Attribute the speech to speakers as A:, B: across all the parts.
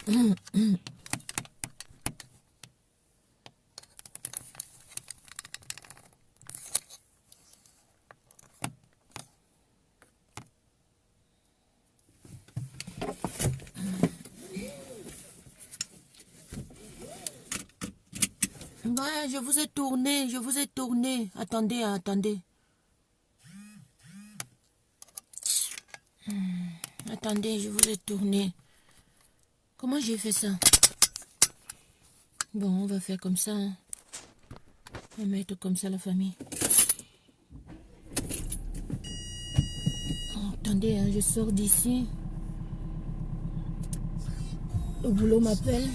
A: Ouais, je vous ai tourné, je vous ai tourné. Attendez, attendez. Attendez, je vous ai tourné. Comment j'ai fait ça? Bon, on va faire comme ça. Hein. On va mettre comme ça la famille. Oh, attendez, hein, je sors d'ici. Le boulot m'appelle.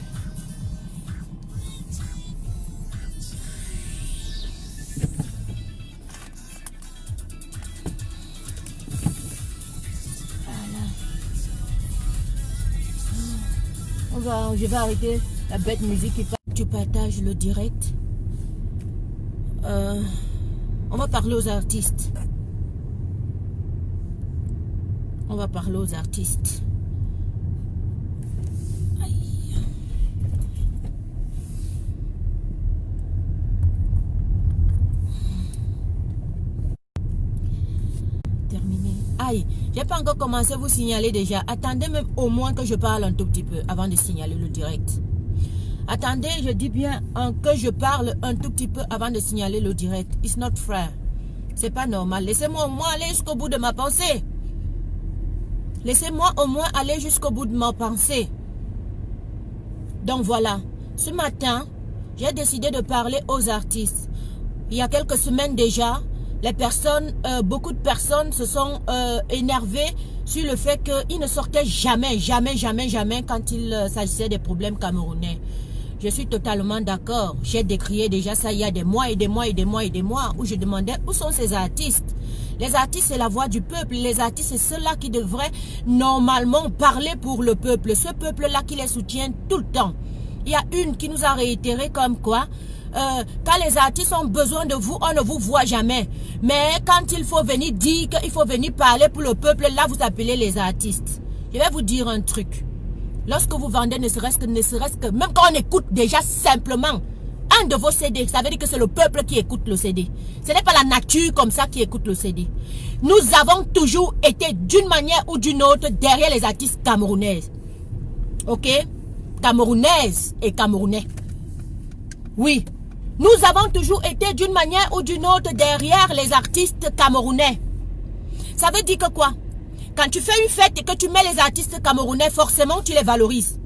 A: Je vais arrêter la bête musique qui passe. Tu partages le direct. On va parler aux artistes. On va parler aux artistes. Aïe. Terminé. Aïe, j'ai pas encore commencé à vous signaler déjà. Attendez même au moins que je parle un tout petit peu avant de signaler le direct. Attendez, je dis bien que je parle un tout petit peu avant de signaler le direct. It's not fair. C'est pas normal. Laissez-moi au moins aller jusqu'au bout de ma pensée. Laissez-moi au moins aller jusqu'au bout de ma pensée. Donc voilà. Ce matin, j'ai décidé de parler aux artistes. Il y a quelques semaines déjà, les personnes, beaucoup de personnes se sont énervées sur le fait qu'ils ne sortaient jamais quand il s'agissait des problèmes camerounais. Je suis totalement d'accord. J'ai décrié déjà ça il y a des mois où je demandais où sont ces artistes. Les artistes, c'est la voix du peuple. Les artistes, c'est ceux-là qui devraient normalement parler pour le peuple. Ce peuple-là qui les soutient tout le temps. Il y a une qui nous a réitéré comme quoi, quand les artistes ont besoin de vous, on ne vous voit jamais. Mais quand il faut venir dire qu'il faut venir parler pour le peuple, là vous appelez les artistes. Je vais vous dire un truc. Lorsque vous vendez ne serait-ce que, même quand on écoute déjà simplement un de vos CD, ça veut dire que c'est le peuple qui écoute le CD. Ce n'est pas la nature comme ça qui écoute le CD. Nous avons toujours été d'une manière ou d'une autre derrière les artistes camerounaises. Ok? Camerounaises et camerounais. Oui. Nous avons toujours été d'une manière ou d'une autre derrière les artistes camerounais. Ça veut dire que quoi? Quand tu fais une fête et que tu mets les artistes camerounais, forcément tu les valorises.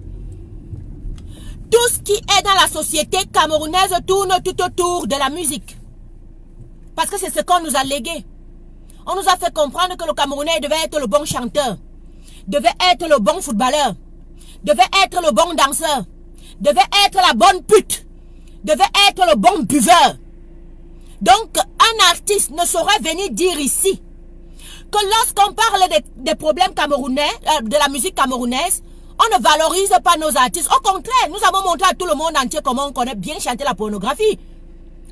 A: Tout ce qui est dans la société camerounaise tourne tout autour de la musique. Parce que c'est ce qu'on nous a légué. On nous a fait comprendre que le Camerounais devait être le bon chanteur, devait être le bon footballeur, devait être le bon danseur, devait être la bonne pute, devait être le bon buveur. Donc, un artiste ne saurait venir dire ici que lorsqu'on parle des problèmes camerounais, de la musique camerounaise, on ne valorise pas nos artistes. Au contraire, nous avons montré à tout le monde entier comment on connaît bien chanter la pornographie.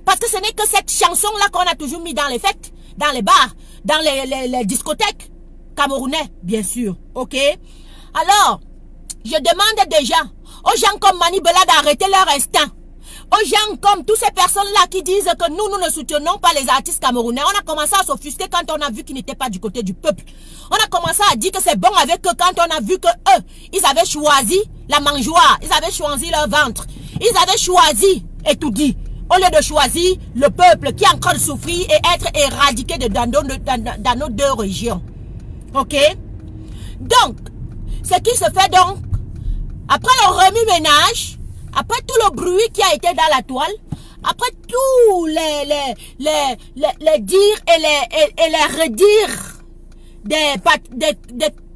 A: Parce que ce n'est que cette chanson-là qu'on a toujours mis dans les fêtes, dans les bars, dans les discothèques camerounais, bien sûr. Ok? Alors, je demande déjà aux gens comme Mani Bella d'arrêter leur instinct. Aux gens comme toutes ces personnes-là qui disent que nous ne soutenons pas les artistes camerounais. On a commencé à s'offusquer quand on a vu qu'ils n'étaient pas du côté du peuple. On a commencé à dire que c'est bon avec eux quand on a vu que eux, ils avaient choisi la mangeoire. Ils avaient choisi leur ventre. Ils avaient choisi, et tout dit, au lieu de choisir le peuple qui est en train de souffrir et être éradiqué dans nos deux régions. Ok? Donc, ce qui se fait donc, après le remue-ménage, après tout le bruit qui a été dans la toile, après tous les dires et les redires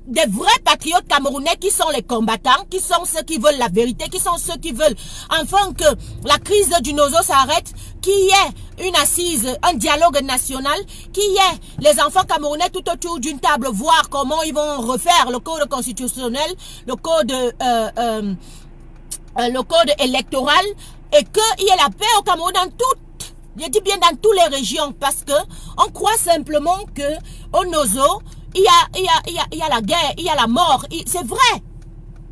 A: des vrais patriotes camerounais qui sont les combattants, qui sont ceux qui veulent la vérité, qui sont ceux qui veulent enfin que la crise du Nozo s'arrête, qui est une assise, un dialogue national, qui est les enfants camerounais tout autour d'une table, voir comment ils vont refaire le code constitutionnel, le code électoral, et qu'il y ait la paix au Cameroun dans toutes, je dis bien dans toutes les régions, parce que on croit simplement que au Nozo, il y a la guerre, il y a la mort. C'est vrai.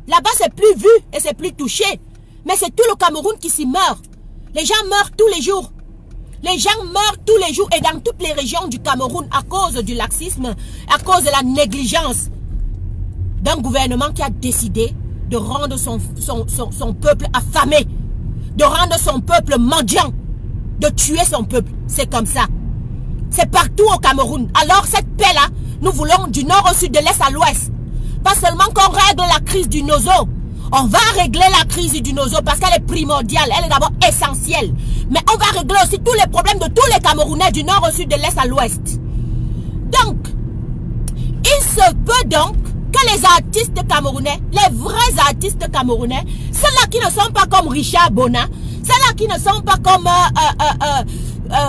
A: Là-bas, c'est plus vu et c'est plus touché. Mais c'est tout le Cameroun qui s'y meurt. Les gens meurent tous les jours. Les gens meurent tous les jours et dans toutes les régions du Cameroun à cause du laxisme, à cause de la négligence d'un gouvernement qui a décidé de rendre son peuple affamé, de rendre son peuple mendiant, de tuer son peuple. C'est comme ça. C'est partout au Cameroun. Alors cette paix-là, nous voulons du nord au sud, de l'est à l'ouest. Pas seulement qu'on règle la crise du Nozo. On va régler la crise du Nozo parce qu'elle est primordiale, elle est d'abord essentielle. Mais on va régler aussi tous les problèmes de tous les Camerounais du nord au sud, de l'est à l'ouest. Donc, il se peut donc que les artistes camerounais, les vrais artistes camerounais, ceux-là qui ne sont pas comme Richard Bona, ceux-là qui ne sont pas comme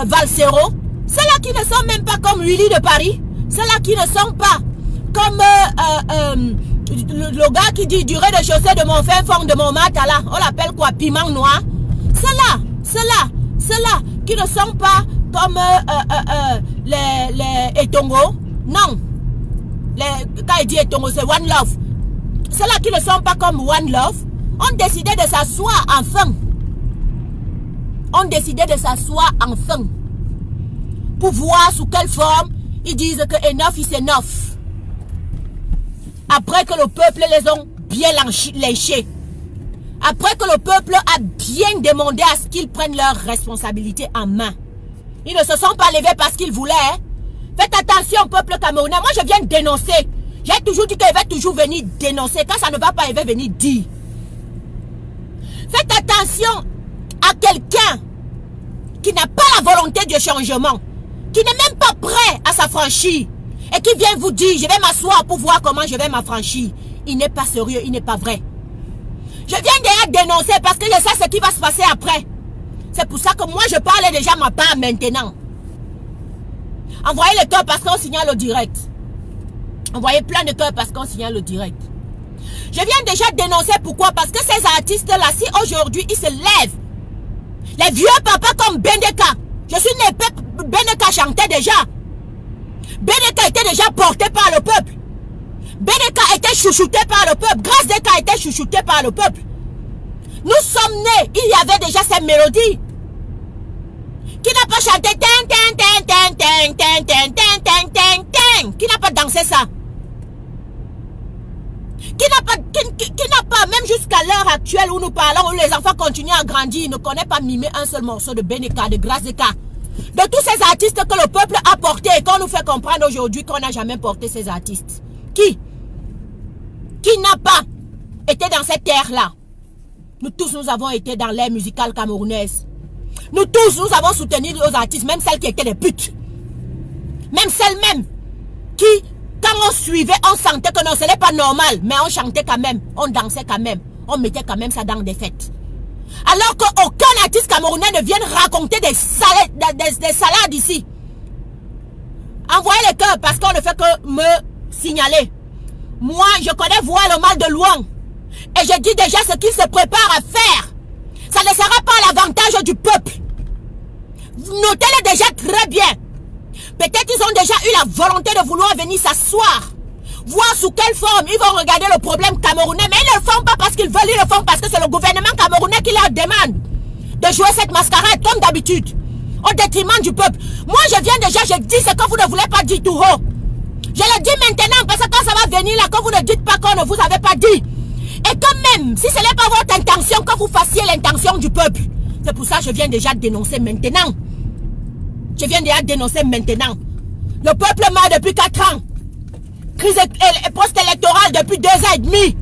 A: Valsero, ceux-là qui ne sont même pas comme Willy de Paris, ceux-là qui ne sont pas comme le gars qui dit du rez-de-chaussée de mon fin fond de mon matala, on l'appelle quoi, piment noir. Ceux-là qui ne sont pas comme les Etongo, non. Quand il dit Etongo, c'est One Love. Ceux-là qui ne sont pas comme One Love ont décidé de s'asseoir enfin. Pour voir sous quelle forme ils disent que enough is enough. Après que le peuple les ont bien lynchés. Après que le peuple a bien demandé à ce qu'ils prennent leurs responsabilités en main. Ils ne se sont pas levés parce qu'ils voulaient. Hein? Faites attention au peuple camerounais. Moi, je viens dénoncer. J'ai toujours dit qu'il va toujours venir dénoncer. Quand ça ne va pas, il va venir dire. Faites attention à quelqu'un qui n'a pas la volonté du changement, qui n'est même pas prêt à s'affranchir et qui vient vous dire, je vais m'asseoir pour voir comment je vais m'affranchir. Il n'est pas sérieux, il n'est pas vrai. Je viens déjà dénoncer parce que je sais ce qui va se passer après. C'est pour ça que moi, je parle déjà ma part maintenant. Envoyez le cœur parce qu'on signale au direct. Envoyez plein de cœurs parce qu'on signale au direct. Je viens déjà dénoncer pourquoi. Parce que ces artistes-là, si aujourd'hui ils se lèvent, les vieux papas comme Bendeka, je suis né, Bendeka chantait déjà. Bendeka était déjà porté par le peuple. Bendeka était chouchouté par le peuple. Grâce Deka était chouchouté par le peuple. Nous sommes nés, il y avait déjà cette mélodie. Qui n'a pas chanté qui n'a pas dansé ça? Qui n'a pas, même jusqu'à l'heure actuelle où nous parlons, où les enfants continuent à grandir, ne connaît pas mimer un seul morceau de Bendeka, de Grâce Deka. De tous ces artistes que le peuple a portés et qu'on nous fait comprendre aujourd'hui qu'on n'a jamais porté ces artistes. Qui n'a pas été dans cette terre-là? Nous tous, nous avons été dans l'ère musicale camerounaise. Nous tous, nous avons soutenu nos artistes, même celles qui étaient des putes. Même celles-mêmes qui, quand on suivait, on sentait que non, ce n'est pas normal. Mais on chantait quand même, on dansait quand même. On mettait quand même ça dans des fêtes. Alors qu'aucun artiste camerounais ne vienne raconter des salades ici. Envoyez les cœurs parce qu'on ne fait que me signaler. Moi, je connais voir le mal de loin. Et je dis déjà ce qu'il se prépare à faire. Ça ne sera pas à l'avantage du peuple. Notez-le déjà très bien. Peut-être qu'ils ont déjà eu la volonté de vouloir venir s'asseoir. Voir sous quelle forme ils vont regarder le problème camerounais. Mais ils ne le font pas parce qu'ils veulent, ils le font parce que c'est le gouvernement camerounais qui leur demande de jouer cette mascarade comme d'habitude. Au détriment du peuple. Moi je viens déjà, je dis ce que vous ne voulez pas dire tout haut. Je le dis maintenant parce que quand ça va venir là, quand vous ne dites pas qu'on ne vous avait pas dit. Et quand même, si ce n'est pas votre intention, que vous fassiez l'intention du peuple. C'est pour ça que je viens déjà dénoncer maintenant. Je viens déjà dénoncer maintenant. Le peuple meurt depuis 4 ans. Crise post-électorale depuis 2 ans et demi.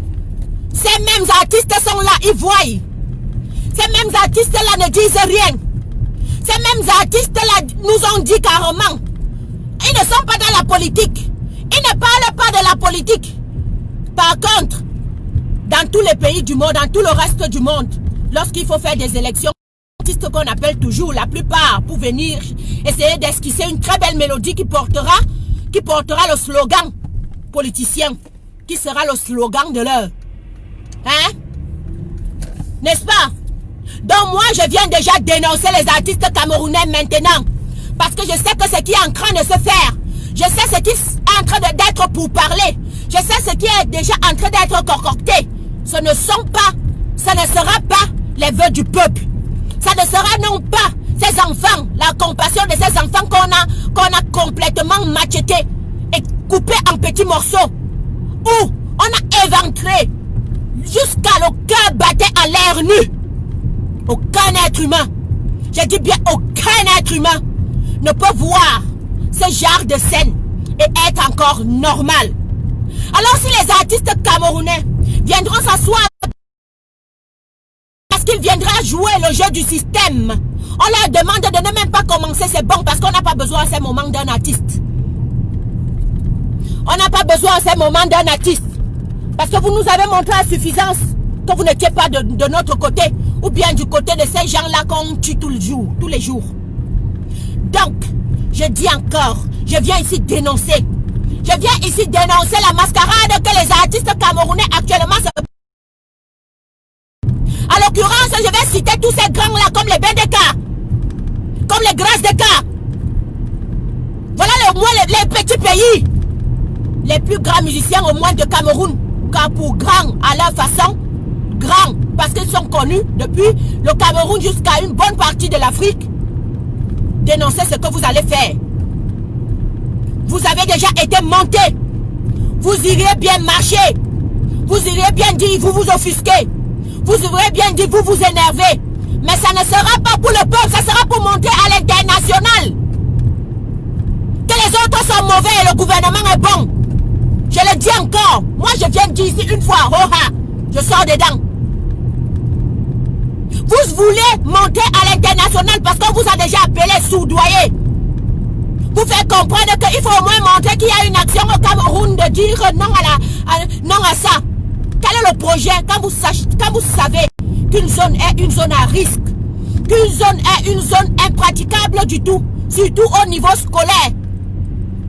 A: Ces mêmes artistes sont là, ils voient. Ces mêmes artistes-là ne disent rien. Ces mêmes artistes-là nous ont dit carrément. Ils ne sont pas dans la politique. Ils ne parlent pas de la politique. Par contre, dans tous les pays du monde, dans tout le reste du monde, lorsqu'il faut faire des élections, artistes qu'on appelle toujours la plupart pour venir essayer d'esquisser une très belle mélodie qui portera le slogan politicien, qui sera le slogan de l'heure. Hein? N'est-ce pas? Donc moi, je viens déjà dénoncer les artistes camerounais maintenant. Parce que je sais que ce qui est en train de se faire, je sais ce qui est en train d'être pour parler, je sais ce qui est déjà en train d'être concocté. ce ne sera pas les vœux du peuple. Ça ne sera non pas ces enfants, la compassion de ces enfants qu'on a complètement macheté et coupé en petits morceaux. Où on a éventré jusqu'à le cœur battait à l'air nu. Aucun être humain, je dis bien aucun être humain, ne peut voir ce genre de scène et être encore normal. Alors si les artistes camerounais viendront s'asseoir parce qu'ils viendront jouer le jeu du système, on leur demande de ne même pas commencer, c'est bon, parce qu'on n'a pas besoin à ces moments d'un artiste. On n'a pas besoin à ces moments d'un artiste. Parce que vous nous avez montré à suffisance que vous n'étiez pas de notre côté, ou bien du côté de ces gens-là qu'on tue tous les jours. Donc, je dis encore, je viens ici dénoncer. Je viens ici dénoncer la mascarade que les artistes camerounais actuellement se... À l'occurrence, je vais citer tous ces grands-là comme les Bendeka, comme les Grâce de Cas. Voilà au moins les petits pays. Les plus grands musiciens au moins de Cameroun. Car pour grands à leur façon, grands parce qu'ils sont connus depuis le Cameroun jusqu'à une bonne partie de l'Afrique. Dénoncez ce que vous allez faire. Vous avez déjà été monté. Vous iriez bien marcher. Vous iriez bien dire, vous vous offusquez. Vous iriez bien dire, vous vous énervez. Mais ça ne sera pas pour le peuple, ça sera pour monter à l'international. Que les autres sont mauvais et le gouvernement est bon. Je le dis encore. Moi, je viens dire ici une fois. Oh, je sors dedans. Vous voulez monter à l'international parce qu'on vous a déjà appelé soudoyer. Vous faites comprendre qu'il faut au moins montrer qu'il y a une action au Cameroun de dire non non à ça. Quel est le projet quand vous savez qu'une zone est une zone à risque, qu'une zone est une zone impraticable du tout, surtout au niveau scolaire.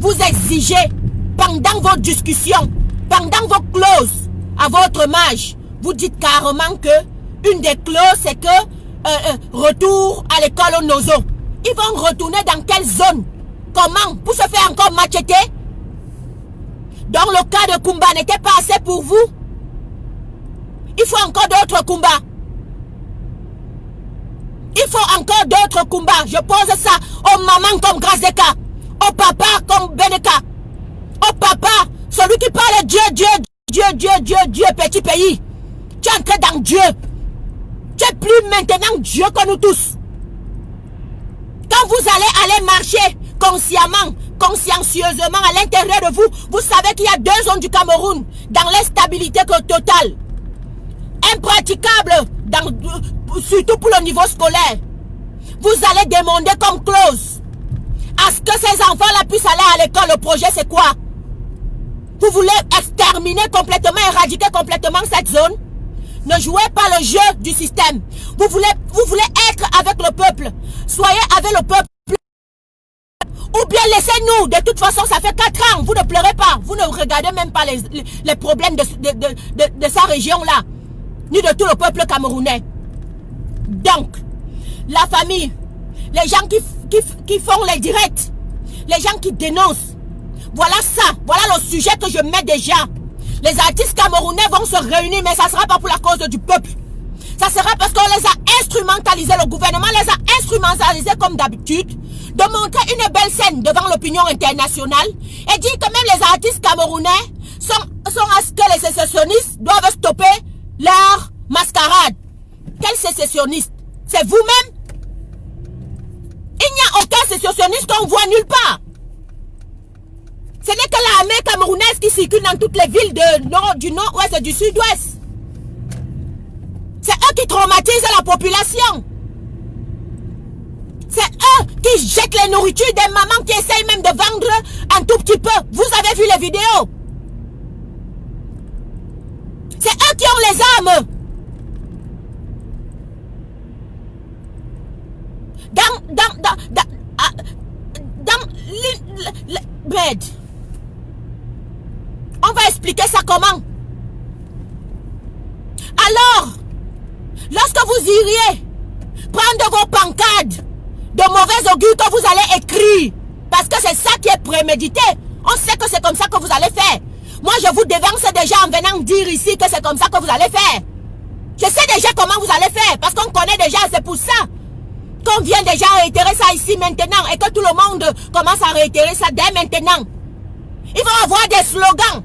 A: Vous exigez pendant vos discussions, pendant vos clauses à votre mage, vous dites carrément que une des clauses c'est que retour à l'école au Nozo. Ils vont retourner dans quelle zone? Comment? Pour se faire encore macheter? Donc le cas de Kumba n'était pas assez pour vous? Il faut encore d'autres combats. Il faut encore d'autres combats. Je pose ça aux mamans comme Grazeka, aux papas comme Beneka, au papa, celui qui parle Dieu, petit pays. Tu es entré dans Dieu. Tu es plus maintenant Dieu que nous tous. Quand vous allez marcher consciemment, consciencieusement à l'intérieur de vous, vous savez qu'il y a deux zones du Cameroun dans l'instabilité totale. Impraticable, surtout pour le niveau scolaire. Vous allez demander comme clause à ce que ces enfants-là puissent aller à l'école. Le projet, c'est quoi? Vous voulez exterminer complètement, éradiquer complètement cette zone? Ne jouez pas le jeu du système. Vous voulez être avec le peuple. Soyez avec le peuple. Ou bien laissez-nous. De toute façon, ça fait 4 ans. Vous ne pleurez pas. Vous ne regardez même pas les problèmes de sa région-là. Ni de tout le peuple camerounais. Donc, la famille, les gens qui font les directs, les gens qui dénoncent, voilà ça, voilà le sujet que je mets déjà. Les artistes camerounais vont se réunir, mais ça ne sera pas pour la cause du peuple. Ça sera parce qu'on les a instrumentalisés, le gouvernement les a instrumentalisés comme d'habitude, de montrer une belle scène devant l'opinion internationale et dire que même les artistes camerounais sont à ce que les sécessionnistes doivent stopper leur mascarade. Quel sécessionniste? C'est vous-même? Il n'y a aucun sécessionniste qu'on voit nulle part. Ce n'est que l'armée camerounaise qui circule dans toutes les villes du nord-ouest et du sud-ouest. C'est eux qui traumatisent la population. C'est eux qui jettent les nourritures des mamans qui essayent même de vendre un tout petit peu. Vous avez vu les vidéos? C'est eux qui ont les armes. Bed. On va expliquer ça comment? Alors, lorsque vous iriez prendre vos pancartes de mauvais augure que vous allez écrire, parce que c'est ça qui est prémédité, on sait que c'est comme ça que vous allez faire. Moi, je vous dévance déjà en venant dire ici que c'est comme ça que vous allez faire. Je sais déjà comment vous allez faire, parce qu'on connaît déjà, c'est pour ça qu'on vient déjà réitérer ça ici maintenant, et que tout le monde commence à réitérer ça dès maintenant. Ils vont avoir des slogans.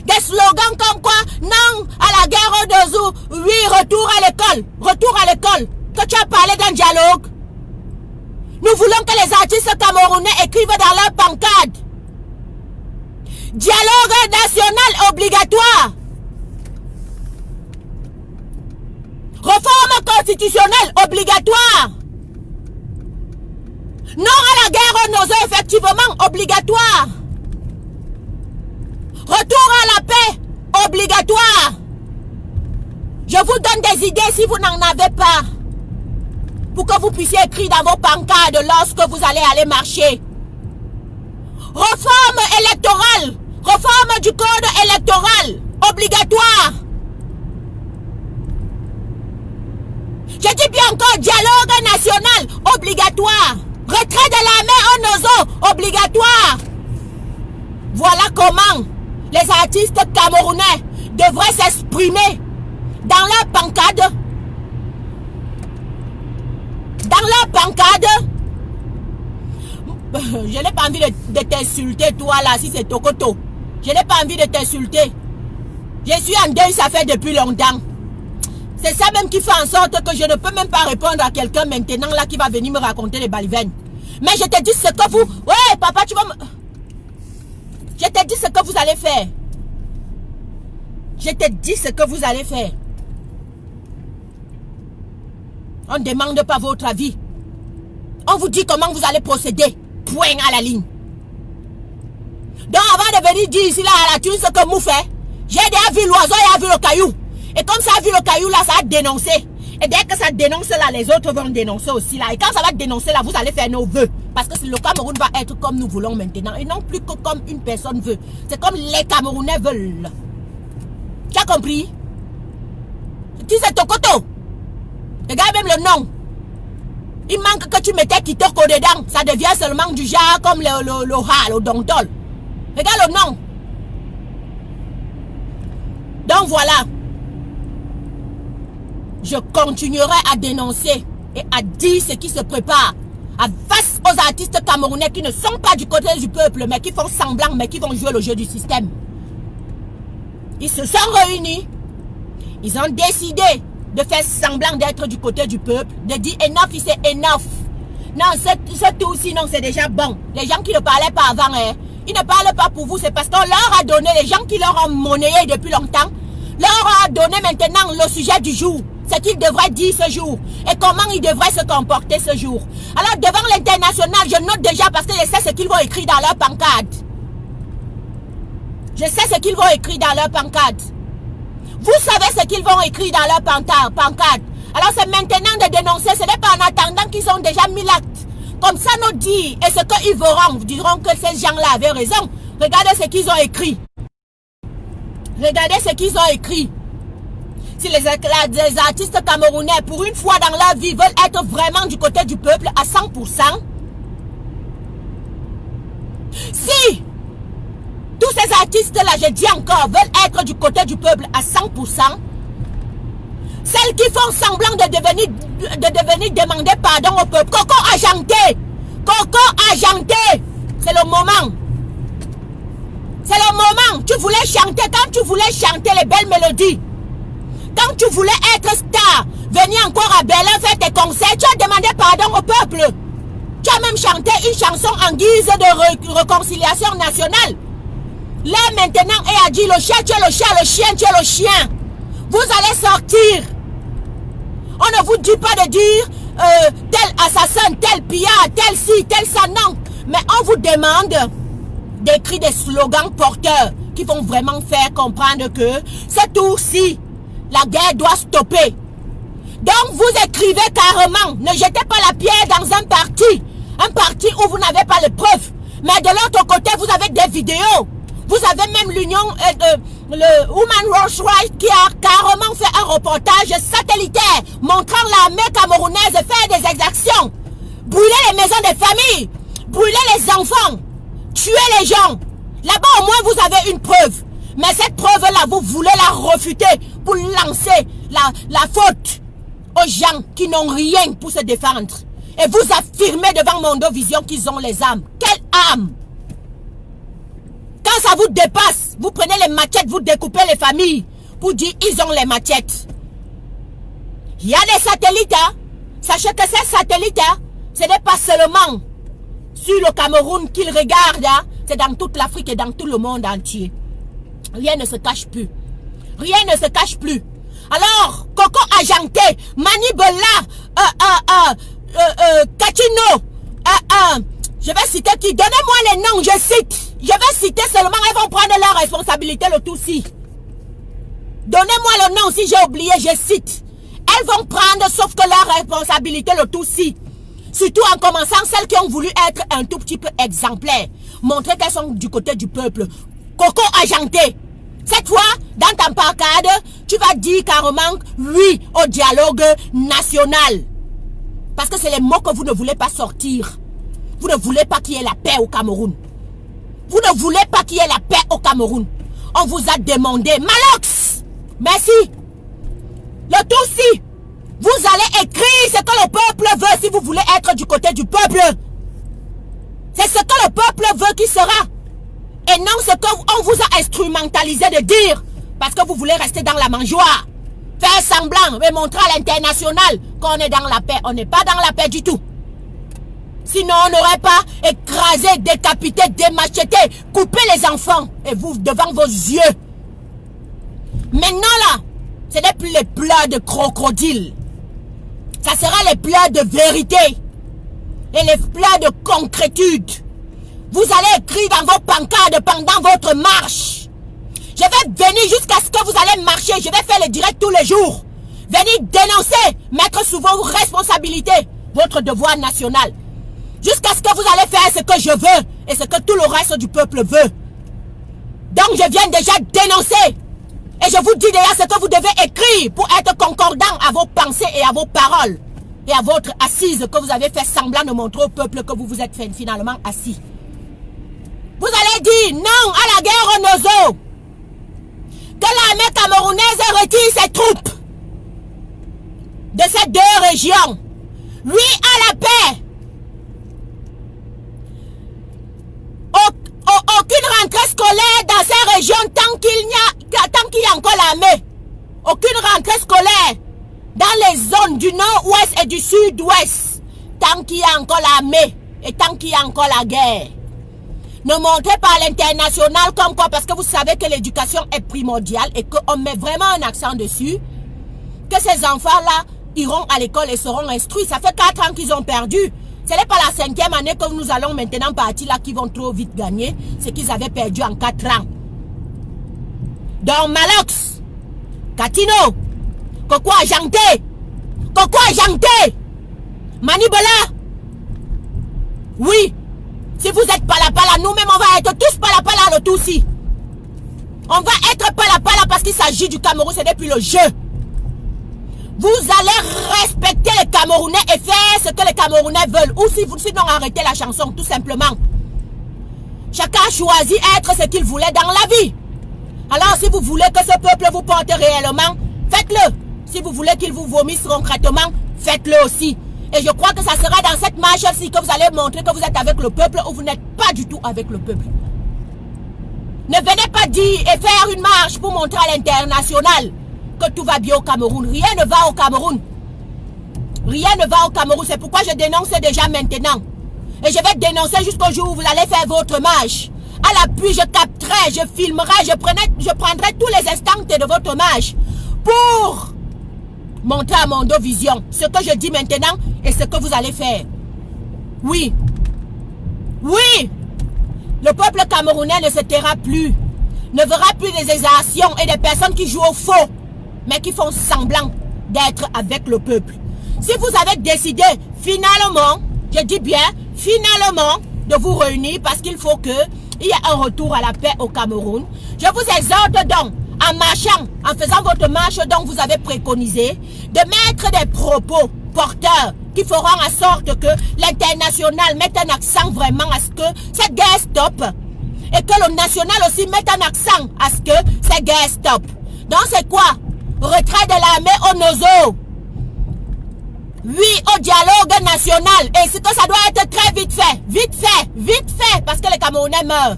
A: Des slogans comme quoi, non à la guerre de Zou, oui, retour à l'école. Retour à l'école. Que tu as parlé d'un dialogue. Nous voulons que les artistes camerounais écrivent dans leur pancarte. Dialogue national obligatoire. Réforme constitutionnelle obligatoire. Non à la guerre aux Nozo, effectivement, obligatoire. Retour à la paix, obligatoire. Je vous donne des idées si vous n'en avez pas. Pour que vous puissiez écrire dans vos pancartes lorsque vous allez marcher. Réforme électorale. Réforme du code électoral, obligatoire. Je dis bien encore, dialogue national, obligatoire. Retrait de l'armée au Nozo, obligatoire. Voilà comment les artistes camerounais devraient s'exprimer dans leur pancarte. Dans leur pancarte. Je n'ai pas envie de t'insulter, toi là, si c'est Tokoto. Je n'ai pas envie de t'insulter. Je suis en deuil, ça fait depuis longtemps. C'est ça même qui fait en sorte que je ne peux même pas répondre à quelqu'un maintenant là qui va venir me raconter les balivernes. Mais je te dis ce que vous... Ouais, papa, tu vas me... Je te dis ce que vous allez faire. Je te dis ce que vous allez faire. On ne demande pas votre avis. On vous dit comment vous allez procéder. Point à la ligne. Donc avant de venir dire ici là à la thune ce que vous fait, j'ai déjà vu l'oiseau et vu le caillou. Et comme ça a vu le caillou là, ça a dénoncé. Et dès que ça dénonce là, les autres vont dénoncer aussi là. Et quand ça va dénoncer là, vous allez faire nos vœux. Parce que le Cameroun va être comme nous voulons maintenant. Et non plus que comme une personne veut. C'est comme les Camerounais veulent. Tu as compris? Tu sais Tokoto. Regarde même le nom. Il manque que tu mettais Kitoko dedans. Ça devient seulement du genre comme le Dontol. Regarde le nom. Donc voilà. Je continuerai à dénoncer et à dire ce qui se prépare face aux artistes camerounais qui ne sont pas du côté du peuple, mais qui font semblant, mais qui vont jouer le jeu du système. Ils se sont réunis. Ils ont décidé de faire semblant d'être du côté du peuple, de dire enough, c'est enough. Non, c'est tout, sinon c'est déjà bon. Les gens qui ne parlaient pas avant, ils ne parlent pas pour vous, c'est parce qu'on leur a donné, les gens qui leur ont monnayé depuis longtemps, leur a donné maintenant le sujet du jour. Ce qu'ils devraient dire ce jour et comment ils devraient se comporter ce jour. Alors devant l'international, je note déjà parce que je sais ce qu'ils vont écrire dans leur pancarte. Je sais ce qu'ils vont écrire dans leur pancarte. Vous savez ce qu'ils vont écrire dans leur pancarte. Alors c'est maintenant de dénoncer, ce n'est pas en attendant qu'ils ont déjà mis l'acte. Comme ça nous dit, et ce qu'ils verront, vous diront que ces gens-là avaient raison. Regardez ce qu'ils ont écrit. Regardez ce qu'ils ont écrit. Si les artistes camerounais, pour une fois dans leur vie, veulent être vraiment du côté du peuple à 100%, si tous ces artistes-là, je dis encore, veulent être du côté du peuple à 100%, celles qui font semblant de devenir demander pardon au peuple, Coco Argenté, c'est le moment. C'est le moment. Tu voulais chanter, quand tu voulais chanter les belles mélodies, quand tu voulais être star, venir encore à Berlin faire tes concerts, tu as demandé pardon au peuple. Tu as même chanté une chanson en guise de réconciliation nationale. Là maintenant, et a dit le chien, tu es le chien, le chien, tu es le chien. Vous allez sortir. On ne vous dit pas de dire tel assassin, tel pillard, tel ci, tel ça, non. Mais on vous demande d'écrire des slogans porteurs qui vont vraiment faire comprendre que ce tour-ci, la guerre doit stopper. Donc vous écrivez carrément, ne jetez pas la pierre dans un parti où vous n'avez pas les preuves. Mais de l'autre côté, vous avez des vidéos. Vous avez même l'Union, le Human Rights qui a carrément fait un reportage satellitaire montrant l'armée camerounaise faire des exactions. Brûler les maisons des familles, brûler les enfants, tuer les gens. Là-bas, au moins, vous avez une preuve. Mais cette preuve-là, vous voulez la refuter pour lancer la faute aux gens qui n'ont rien pour se défendre. Et vous affirmez devant Mondovision qu'ils ont les armes. Quelle arme? Quand ça vous dépasse, vous prenez les machettes, vous découpez les familles pour dire ils ont les machettes. Il y a des satellites, hein? Sachez que ces satellites, hein, ce n'est pas seulement sur le Cameroun qu'ils regardent, hein? C'est dans toute l'Afrique et dans tout le monde entier. Rien ne se cache plus. Rien ne se cache plus. Alors, Coco Ajanté, Manibela, Katino, je vais citer qui? Donnez-moi les noms, je cite. Je vais citer seulement, elles vont prendre leur responsabilité, le tout-ci. Donnez-moi le nom, si j'ai oublié, je cite. Elles vont prendre, sauf que leur responsabilité, le tout-ci. Surtout en commençant celles qui ont voulu être un tout petit peu exemplaires. Montrer qu'elles sont du côté du peuple. Coco Ajanté. Cette fois, dans ta pancade, tu vas dire carrément oui au dialogue national. Parce que c'est les mots que vous ne voulez pas sortir. Vous ne voulez pas qu'il y ait la paix au Cameroun. Vous ne voulez pas qu'il y ait la paix au Cameroun. On vous a demandé. Malox, merci. Le tout-ci, vous allez écrire ce que le peuple veut si vous voulez être du côté du peuple. C'est ce que le peuple veut qui sera. Et non ce qu'on vous a instrumentalisé de dire. Parce que vous voulez rester dans la mangeoire. Faire semblant et montrer à l'international qu'on est dans la paix. On n'est pas dans la paix du tout. Sinon on n'aurait pas écrasé, décapité, démacheté, coupé les enfants. Et vous devant vos yeux. Maintenant là, ce n'est plus les pleurs de crocodile. Ça sera les pleurs de vérité. Et les pleurs de concrétude. Vous allez écrire dans vos pancartes pendant votre marche. Je vais venir jusqu'à ce que vous allez marcher. Je vais faire le direct tous les jours. Venir dénoncer, mettre sous vos responsabilités votre devoir national. Jusqu'à ce que vous allez faire ce que je veux et ce que tout le reste du peuple veut. Donc je viens déjà dénoncer. Et je vous dis déjà ce que vous devez écrire pour être concordant à vos pensées et à vos paroles. Et à votre assise que vous avez fait semblant de montrer au peuple que vous vous êtes fait finalement assis. Vous allez dire non à la guerre au Nozo. Que l'armée camerounaise retire ses troupes de ces deux régions. Oui à la paix. Aucune rentrée scolaire dans ces régions tant qu'il y a encore l'armée. Aucune rentrée scolaire dans les zones du nord-ouest et du sud-ouest tant qu'il y a encore l'armée et tant qu'il y a encore la guerre. Ne montrez pas à l'international comme quoi, parce que vous savez que l'éducation est primordiale et qu'on met vraiment un accent dessus, que ces enfants-là iront à l'école et seront instruits. Ça fait 4 ans qu'ils ont perdu. Ce n'est pas la 5e année que nous allons maintenant partir là qui vont trop vite gagner. Ce qu'ils avaient perdu en 4 ans. Donc Malox, Katino, Coco Ajanté, Manibela. Oui, si vous êtes palapala, nous-mêmes on va être tous palapala le tout-ci. On va être palapala parce qu'il s'agit du Cameroun, c'est depuis le jeu. Vous allez respecter les Camerounais et faire ce que les Camerounais veulent. Ou sinon arrêtez la chanson, tout simplement. Chacun a choisi être ce qu'il voulait dans la vie. Alors si vous voulez que ce peuple vous porte réellement, faites-le. Si vous voulez qu'il vous vomisse concrètement, faites-le aussi. Et je crois que ça sera dans cette marche-ci que vous allez montrer que vous êtes avec le peuple ou vous n'êtes pas du tout avec le peuple. Ne venez pas dire et faire une marche pour montrer à l'international que tout va bien au Cameroun. Rien ne va au Cameroun. Rien ne va au Cameroun. C'est pourquoi je dénonce déjà maintenant. Et je vais dénoncer jusqu'au jour où vous allez faire votre marche. À l'appui, je capterai, je filmerai, je prendrai tous les instants de votre marche pour montrer à Mondovision ce que je dis maintenant et ce que vous allez faire. Oui. Oui. Le peuple camerounais ne se taira plus. Ne verra plus des exactions et des personnes qui jouent au faux, mais qui font semblant d'être avec le peuple. Si vous avez décidé finalement, je dis bien finalement, de vous réunir parce qu'il faut qu'il y ait un retour à la paix au Cameroun, je vous exhorte donc, en marchant, en faisant votre marche dont vous avez préconisé, de mettre des propos porteurs qui feront en sorte que l'international mette un accent vraiment à ce que cette guerre stoppe et que le national aussi mette un accent à ce que ces guerres stoppent. Donc c'est quoi? Retrait de l'armée au Nozo. Oui, au dialogue national. Et c'est que ça doit être très vite fait. Vite fait, vite fait. Parce que les Camerounais meurent.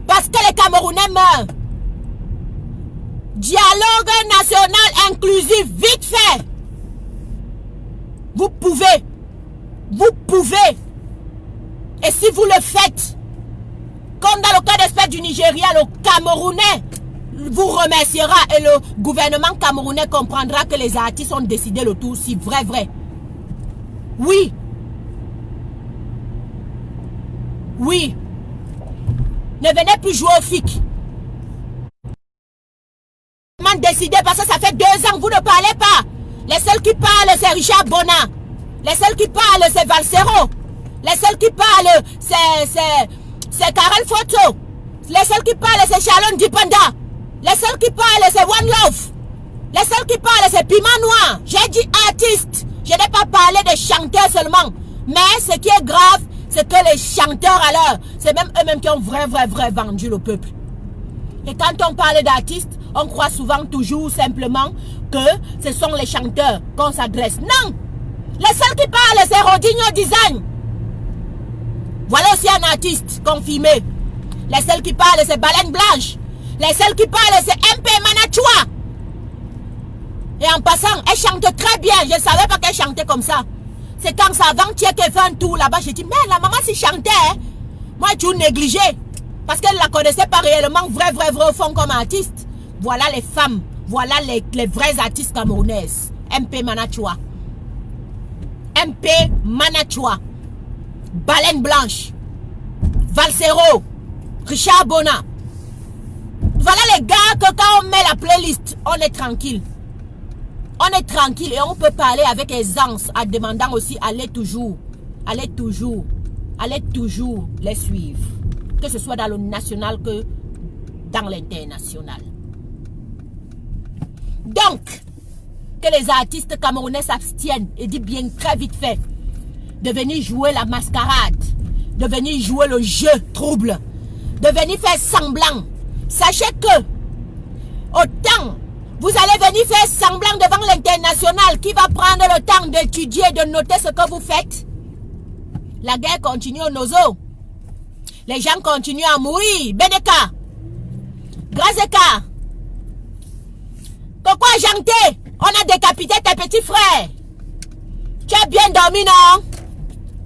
A: Parce que les Camerounais meurent. Dialogue national inclusif, vite fait. Vous pouvez. Vous pouvez. Et si vous le faites, comme dans le cas d'espèce du Nigeria, le Camerounais vous remerciera et le gouvernement camerounais comprendra que les artistes ont décidé le tout, si vrai. Oui. Oui. Ne venez plus jouer au FIC. Décidé parce que ça fait 2 ans que vous ne parlez pas. Les seuls qui parlent, c'est Richard Bona. Les seuls qui parlent, c'est Valsero. Les seuls qui parlent, c'est Karel Foto. Les seuls qui parlent, c'est Charlon Dipanda. Les seuls qui parlent, c'est One Love. Les seuls qui parlent, c'est Piment Noir. J'ai dit artiste. Je n'ai pas parlé de chanteurs seulement. Mais ce qui est grave, c'est que les chanteurs alors, c'est même eux-mêmes qui ont vrai vendu le peuple. Et quand on parle d'artistes, on croit souvent toujours simplement que ce sont les chanteurs qu'on s'adresse. Non! Les seuls qui parlent, c'est Rodinho Design. Voilà aussi un artiste confirmé. Les seuls qui parlent, c'est Baleine Blanche. Les seuls qui parlent, c'est MP Manachua. Et en passant, elle chante très bien. Je ne savais pas qu'elle chantait comme ça. C'est quand ça avant-hier qu'elle fait un tour là-bas. J'ai dit, mais la maman s'y chantait. Hein? Moi, je négligé. Parce qu'elle ne la connaissait pas réellement vrai au fond comme artiste. Voilà les femmes. Voilà les vrais artistes camerounaises. MP Manachua. MP Manachua. Baleine Blanche. Valsero. Richard Bona. Voilà les gars que quand on met la playlist, on est tranquille. On est tranquille et on peut parler avec aisance en demandant aussi allez toujours les suivre. Que ce soit dans le national que dans l'international. Donc, que les artistes camerounais s'abstiennent et dit bien très vite fait de venir jouer la mascarade, de venir jouer le jeu trouble, de venir faire semblant. Sachez que autant vous allez venir faire semblant devant l'international qui va prendre le temps d'étudier, de noter ce que vous faites. La guerre continue au Nozo. Les gens continuent à mourir. Beneka, Grazeka, Coco Ajanté, on a décapité tes petits frères. Tu as bien dormi, non?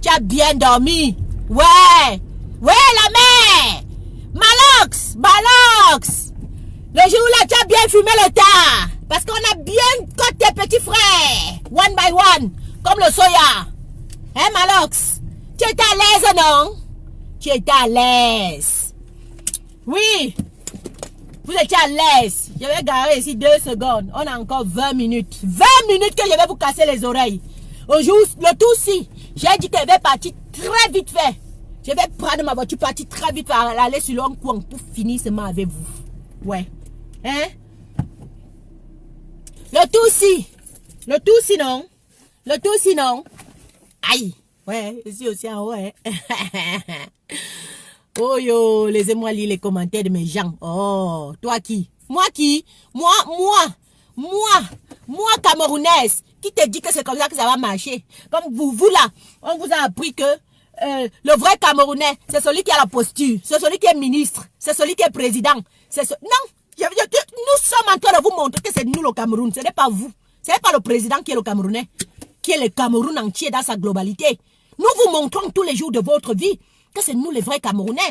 A: Tu as bien dormi. Ouais, la mère. Malox. Le jour là, tu as bien fumé le tas. Parce qu'on a bien coté tes petits frères. One by one. Comme le soya. Hein, Malox? Tu étais à l'aise, non? Tu étais à l'aise. Oui. Vous étiez à l'aise. Je vais garer ici 2 secondes. On a encore 20 minutes. 20 minutes que je vais vous casser les oreilles. Au jour, le tout si. J'ai dit que je vais partir très vite fait. Je vais prendre ma voiture, partir très vite pour aller sur le coin pour finir seulement avec vous. Ouais. Hein? Le tout si non. Le tout si non. Aïe. Ouais, ici aussi en haut. Hein? Oh yo, laissez-moi lire les commentaires de mes gens. Oh, toi qui? Moi qui? Moi, Camerounaise, qui te dit que c'est comme ça que ça va marcher? Comme vous là, on vous a appris que le vrai Camerounais, c'est celui qui a la posture, c'est celui qui est ministre, c'est celui qui est président. Non, nous sommes en train de vous montrer que c'est nous le Cameroun, ce n'est pas vous. Ce n'est pas le président qui est le Camerounais, qui est le Cameroun entier dans sa globalité. Nous vous montrons tous les jours de votre vie que c'est nous les vrais Camerounais,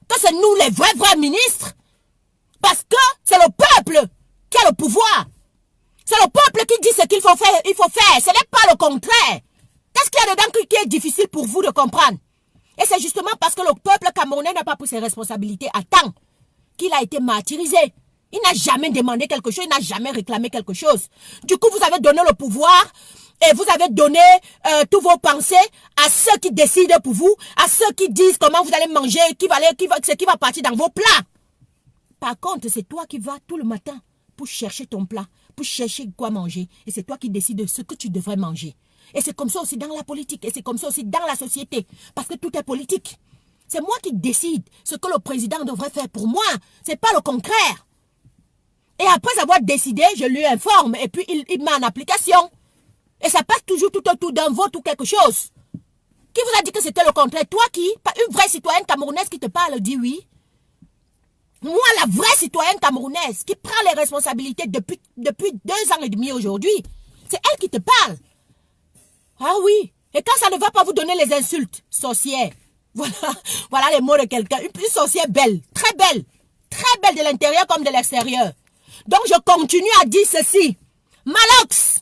A: que c'est nous les vrais ministres. Parce que c'est le peuple qui a le pouvoir. C'est le peuple qui dit ce qu'il faut faire, Ce n'est pas le contraire. Qu'est-ce qu'il y a dedans qui est difficile pour vous de comprendre? Et c'est justement parce que le peuple camerounais n'a pas pris ses responsabilités à temps qu'il a été martyrisé. Il n'a jamais demandé quelque chose, il n'a jamais réclamé quelque chose. Du coup, vous avez donné le pouvoir et vous avez donné tous vos pensées à ceux qui décident pour vous, à ceux qui disent comment vous allez manger, ce qui va partir dans vos plats. Par contre, c'est toi qui vas tout le matin pour chercher ton plat, pour chercher quoi manger. Et c'est toi qui décides de ce que tu devrais manger. Et c'est comme ça aussi dans la politique, et c'est comme ça aussi dans la société. Parce que tout est politique. C'est moi qui décide ce que le président devrait faire pour moi. C'est pas le contraire. Et après avoir décidé, je lui informe. Et puis, il met en application. Et ça passe toujours tout autour d'un vote ou quelque chose. Qui vous a dit que c'était le contraire? Toi qui? Pas une vraie citoyenne camerounaise qui te parle, dit oui. Moi, la vraie citoyenne camerounaise qui prend les responsabilités depuis 2 ans et demi aujourd'hui. C'est elle qui te parle. Ah oui. Et quand ça ne va pas vous donner les insultes, sorcière. Voilà les mots de quelqu'un. Une sorcière belle. Très belle. Très belle de l'intérieur comme de l'extérieur. Donc je continue à dire ceci. Malox,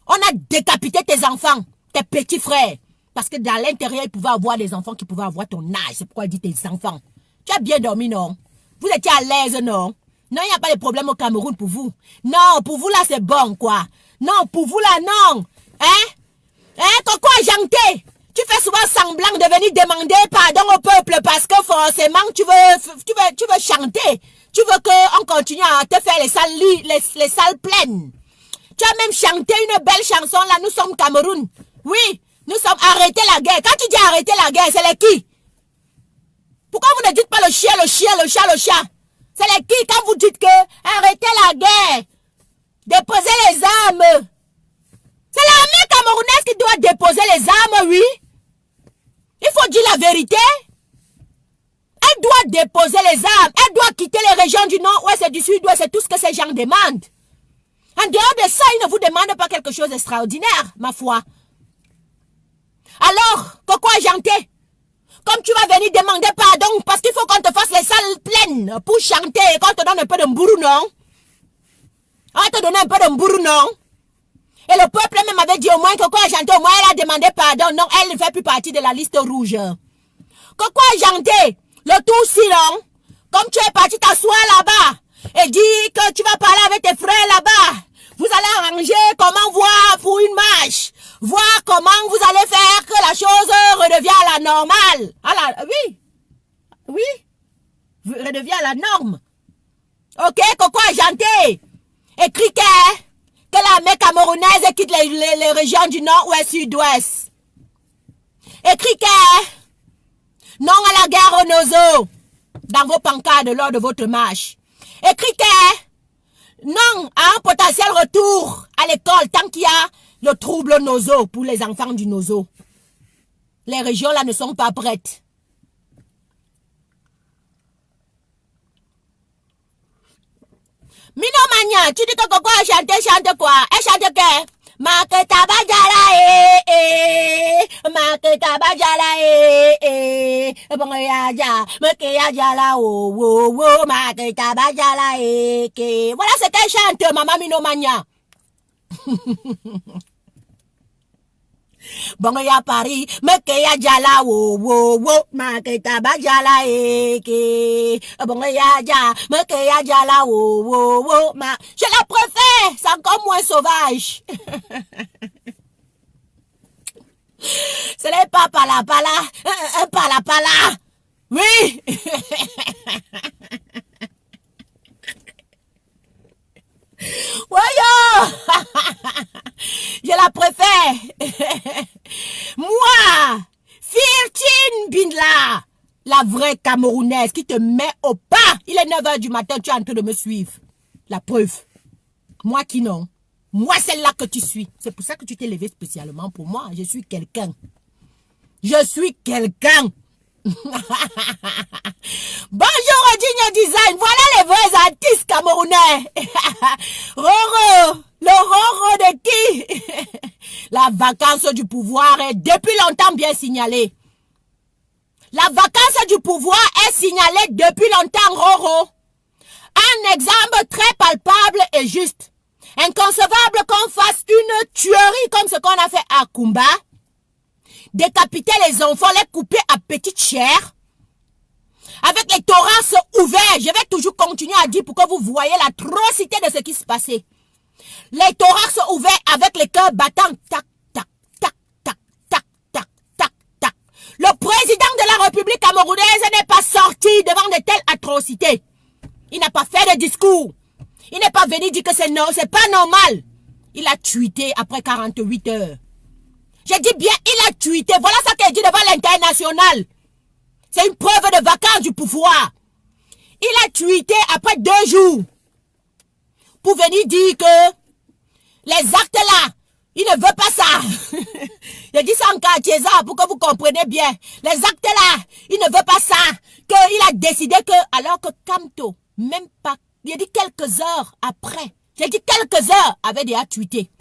A: on a décapité tes enfants, tes petits frères. Parce que dans l'intérieur, ils pouvaient avoir des enfants qui pouvaient avoir ton âge. C'est pourquoi il dit tes enfants. Tu as bien dormi, non? Vous étiez à l'aise, non? Non, il n'y a pas de problème au Cameroun pour vous. Non, pour vous là, c'est bon, quoi. Non, pour vous là, non. Hein? Coco Ajanté, tu fais souvent semblant de venir demander pardon au peuple parce que forcément, tu veux chanter. Tu veux qu'on continue à te faire les salles pleines. Tu as même chanté une belle chanson là, nous sommes Cameroun. Oui, nous sommes arrêtés la guerre. Quand tu dis arrêter la guerre, c'est les qui? Pourquoi vous ne dites pas le chien, le chien, le chat, le chat? C'est les qui quand vous dites que arrêtez la guerre? Déposez les armes. C'est l'armée camerounaise qui doit déposer les armes, oui. Il faut dire la vérité. Elle doit déposer les armes. Elle doit quitter les régions du nord-ouest et du sud-ouest. C'est tout ce que ces gens demandent. En dehors de ça, ils ne vous demandent pas quelque chose d'extraordinaire, ma foi. Alors, Coco Ajanté, comme tu vas venir demander pardon parce qu'il faut qu'on te fasse les salles pleines pour chanter et qu'on te donne un peu de mbourou, non? On va te donner un peu de mbourou, non? Et le peuple même avait dit au moins Coco Ajanté, au moins elle a demandé pardon. Non, elle ne fait plus partie de la liste rouge. Coco Ajanté, le tout si non, comme tu es parti t'asseoir là-bas et dis que tu vas parler avec tes frères là-bas, vous allez arranger comment voir pour une marche, voir comment vous allez faire que la chose redevient à la normale. Oui, redevient à la norme. Ok, Coco Ajanté, écris que l'armée camerounaise quitte les régions du nord-ouest, sud-ouest. Écrit que non à la guerre au Nozo dans vos pancartes lors de votre marche. Écrit que non à un potentiel retour à l'école tant qu'il y a le trouble Nozo pour les enfants du Nozo. Les régions là ne sont pas prêtes. Minomania, tu dis que Coco a chanté, chante quoi? Elle chante que Maketa Bajala Maketa Bajala Bongayaja Makeyajala wo Maketa Bajala Voilà ce qu'elle chante, maman Minomania. Bongoya Paris, Mekeya Jala wo Maketa Bajala Bongoya Ja, Mekeya Jala wo ma. Je la préfère, c'est encore moins sauvage. Ce n'est pas pala. Oui. Voyons. Je la préfère. Moi, Firtine Bindla, la vraie Camerounaise qui te met au pas. Il est 9 h du matin, tu es en train de me suivre. La preuve. Moi qui non. Moi, celle-là que tu suis. C'est pour ça que tu t'es levé spécialement pour moi. Je suis quelqu'un. Je suis quelqu'un. Bonjour Odinho Design. Voilà les vrais artistes camerounais. Roro. Le Roro de qui? La vacance du pouvoir est depuis longtemps bien signalée. La vacance du pouvoir est signalée depuis longtemps, Roro. Un exemple très palpable et juste. Inconcevable qu'on fasse une tuerie comme ce qu'on a fait à Kumba. Décapiter les enfants, les couper à petite chair. Avec les thorax ouverts. Je vais toujours continuer à dire pour que vous voyez l'atrocité de ce qui se passait. Les thorax ouverts avec les cœurs battants. Tac, tac, tac, tac, tac, tac, tac, tac. Le président de la République camerounaise n'est pas sorti devant de telles atrocités. Il n'a pas fait de discours. Il n'est pas venu dire que c'est pas normal. Il a tweeté après 48 heures. J'ai dit bien, il a tweeté. Voilà ça qu'il dit devant l'international. C'est une preuve de vacance du pouvoir. Il a tweeté après 2 jours pour venir dire que les actes là, il ne veut pas ça. Je dis ça en quartier pour que vous compreniez bien. Les actes là, il ne veut pas ça. Qu'il a décidé que, alors que Kamto, même pas, il a dit quelques heures après, j'ai dit quelques heures, avait déjà tweeté.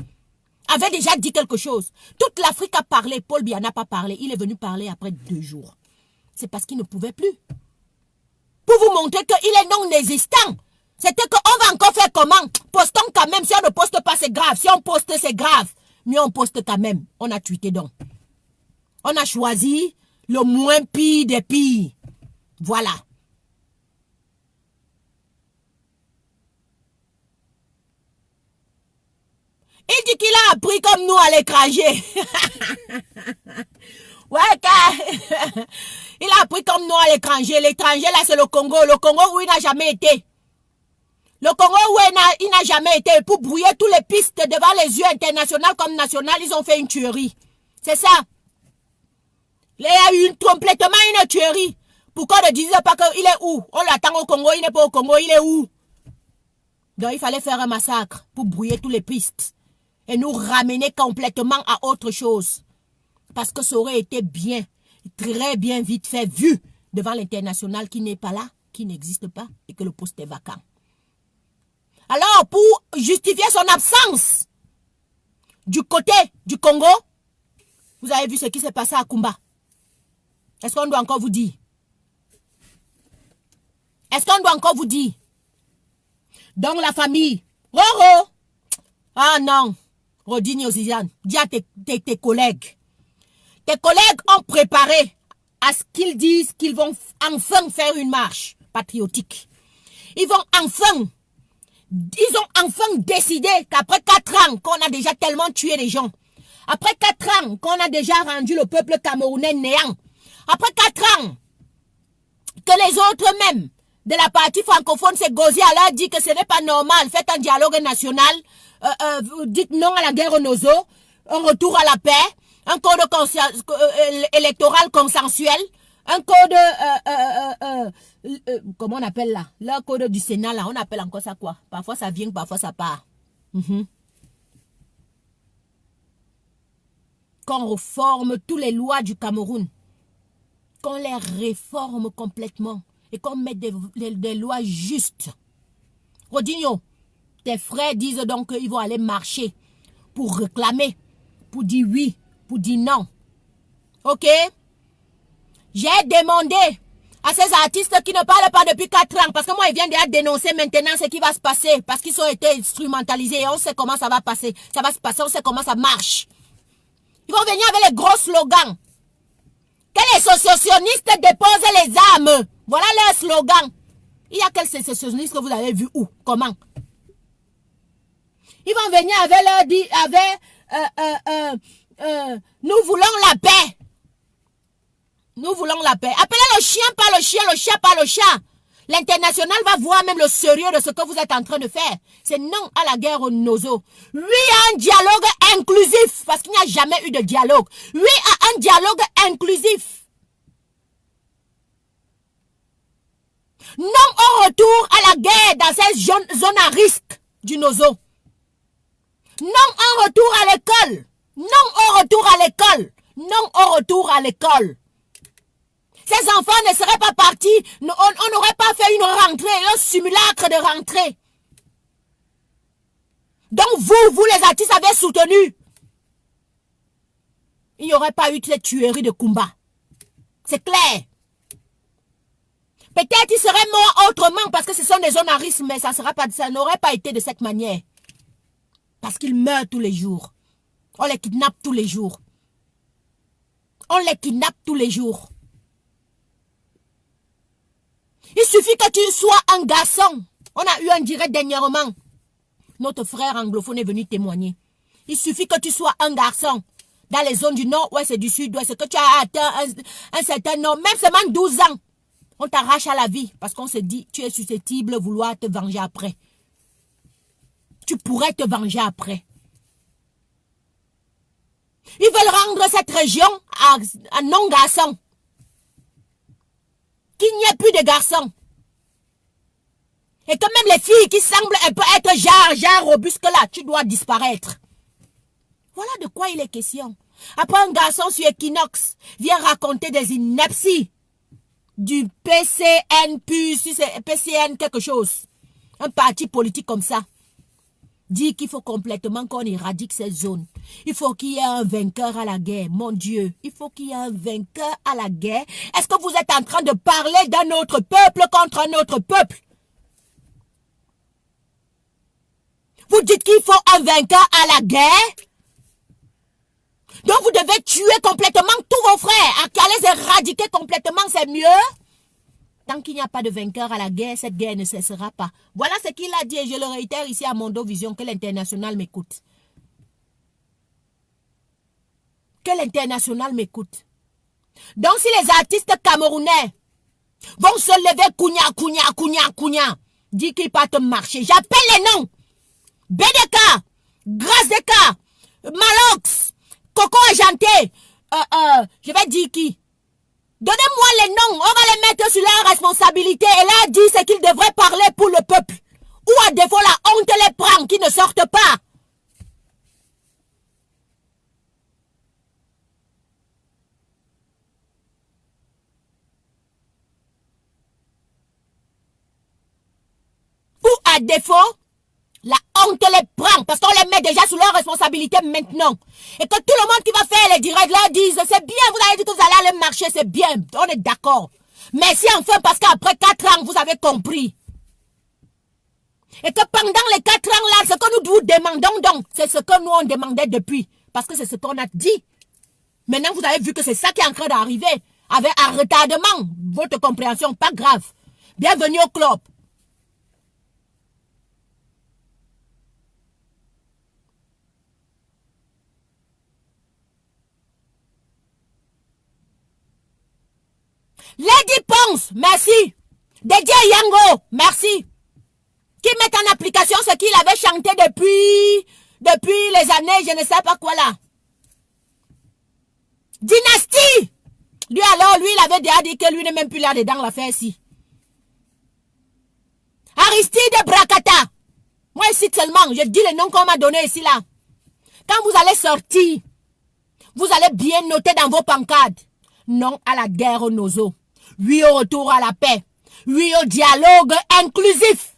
A: Avait déjà dit quelque chose. Toute l'Afrique a parlé, Paul Biya n'a pas parlé. Il est venu parler après 2 jours. C'est parce qu'il ne pouvait plus. Pour vous montrer qu'il est non existant. C'était qu'on va encore faire comment? Postons quand même. Si on ne poste pas, c'est grave. Si on poste, c'est grave. Mais on poste quand même. On a tweeté donc. On a choisi le moins pire des pires. Voilà. Il dit qu'il a appris comme nous à l'étranger. Ouais, il a appris comme nous à l'étranger. L'étranger, là, c'est le Congo. Le Congo où il n'a jamais été. Le Congo où il n'a jamais été. Pour brouiller toutes les pistes devant les yeux internationaux comme nationaux, ils ont fait une tuerie. C'est ça. Il y a eu complètement une tuerie. Pourquoi ne disait pas qu'il est où? On l'attend au Congo, il n'est pas au Congo, il est où? Donc il fallait faire un massacre pour brouiller toutes les pistes. Et nous ramener complètement à autre chose. Parce que ça aurait été bien, très bien vite fait, vu devant l'international qui n'est pas là, qui n'existe pas et que le poste est vacant. Alors, pour justifier son absence du côté du Congo, vous avez vu ce qui s'est passé à Kumba. Est-ce qu'on doit encore vous dire? Est-ce qu'on doit encore vous dire? Donc la famille, Roro, ah non, Rodini Ozizane, dis à tes collègues. Tes collègues ont préparé à ce qu'ils disent qu'ils vont enfin faire une marche patriotique. Ils ont enfin décidé qu'après 4 ans qu'on a déjà tellement tué les gens, après 4 ans qu'on a déjà rendu le peuple camerounais néant, après 4 ans que les autres même de la partie francophone s'est gosé à leur dit que ce n'est pas normal, faites un dialogue national, dites non à la guerre aux Nozo, un retour à la paix, un code électoral consensuel, un code, comment on appelle là? Le code du Sénat là, on appelle encore ça quoi? Parfois ça vient, parfois ça part. Qu'on réforme toutes les lois du Cameroun. Qu'on les réforme complètement. Et qu'on mette des lois justes. Rodinho, tes frères disent donc qu'ils vont aller marcher pour réclamer, pour dire oui, pour dire non. Ok? J'ai demandé à ces artistes qui ne parlent pas depuis 4 ans, parce que moi, ils viennent déjà dénoncer maintenant ce qui va se passer, parce qu'ils ont été instrumentalisés et on sait comment ça va passer. Ça va se passer, on sait comment ça marche. Ils vont venir avec les gros slogans. Que les sécessionnistes déposent les armes. Voilà leur slogan. Il y a quels sécessionnistes que vous avez vu où? Comment? Ils vont venir avec leur dit, nous voulons la paix. Nous voulons la paix. Appelez le chien par le chien, le chat par le chat. L'international va voir même le sérieux de ce que vous êtes en train de faire. C'est non à la guerre aux Nozo. Oui à un dialogue inclusif, parce qu'il n'y a jamais eu de dialogue. Oui à un dialogue inclusif. Non au retour à la guerre dans ces zones à risque du Nozo. Non au retour à l'école. Non au retour à l'école. Non au retour à l'école. Ces enfants ne seraient pas partis, on n'aurait pas fait une rentrée, un simulacre de rentrée. Donc vous les artistes avez soutenu. Il n'y aurait pas eu cette tuerie de Kumba. C'est clair. Peut-être qu'ils seraient morts autrement parce que ce sont des zones à risque, mais ça n'aurait pas été de cette manière. Parce qu'ils meurent tous les jours. On les kidnappe tous les jours. On les kidnappe tous les jours. Il suffit que tu sois un garçon. On a eu un direct dernièrement. Notre frère anglophone est venu témoigner. Il suffit que tu sois un garçon. Dans les zones du nord-ouest et du sud-ouest, que tu as atteint un certain nombre, même seulement 12 ans. On t'arrache à la vie parce qu'on se dit, tu es susceptible de vouloir te venger après. Tu pourrais te venger après. Ils veulent rendre cette région à non-garçon. qu'il n'y ait plus de garçons. Et que même les filles qui semblent un peu être genre robustes là, tu dois disparaître. Voilà de quoi il est question. Après, un garçon sur Equinox vient raconter des inepties du PCN, si c'est PCN quelque chose. Un parti politique comme ça. Dit qu'il faut complètement qu'on éradique cette zone. Il faut qu'il y ait un vainqueur à la guerre. Mon Dieu, il faut qu'il y ait un vainqueur à la guerre. Est-ce que vous êtes en train de parler d'un autre peuple contre un autre peuple? Vous dites qu'il faut un vainqueur à la guerre? Donc vous devez tuer complètement tous vos frères. À les éradiquer complètement, c'est mieux. Tant qu'il n'y a pas de vainqueur à la guerre, cette guerre ne cessera pas. Voilà ce qu'il a dit et je le réitère ici à Mondo Vision, que l'international m'écoute. Que l'international m'écoute. Donc si les artistes camerounais vont se lever, Kounia, dit qu'ils partent marcher. J'appelle les noms. BDK, Grâce Deka, Malox, Coco Ajanté, je vais dire qui. Donnez-moi les noms, on va les mettre sur leur responsabilité et leur dire ce qu'ils devraient parler pour le peuple. Ou à défaut, la honte les prend, qui ne sortent pas. Ou à défaut, la honte les prend parce qu'on les met déjà sous leur responsabilité maintenant. Et que tout le monde qui va faire les directs leur dise, c'est bien, vous avez dit que vous allez aller marcher, c'est bien, on est d'accord. Merci enfin parce qu'après 4 ans, vous avez compris. Et que pendant les 4 ans là, ce que nous vous demandons donc, c'est ce que nous on demandait depuis. Parce que c'est ce qu'on a dit. Maintenant, vous avez vu que c'est ça qui est en train d'arriver. Avec un retardement, votre compréhension, pas grave. Bienvenue au club. Lady Ponce, merci. DJ Yango, merci. Qui met en application ce qu'il avait chanté depuis les années, je ne sais pas quoi là. Dynastie. Lui alors, lui il avait déjà dit que lui n'est même plus là dedans l'affaire ici. Aristide Brakata. Moi ici seulement, je dis le nom qu'on m'a donné ici là. Quand vous allez sortir, vous allez bien noter dans vos pancartes. Non à la guerre aux nozo. Oui au retour à la paix. Oui au dialogue inclusif.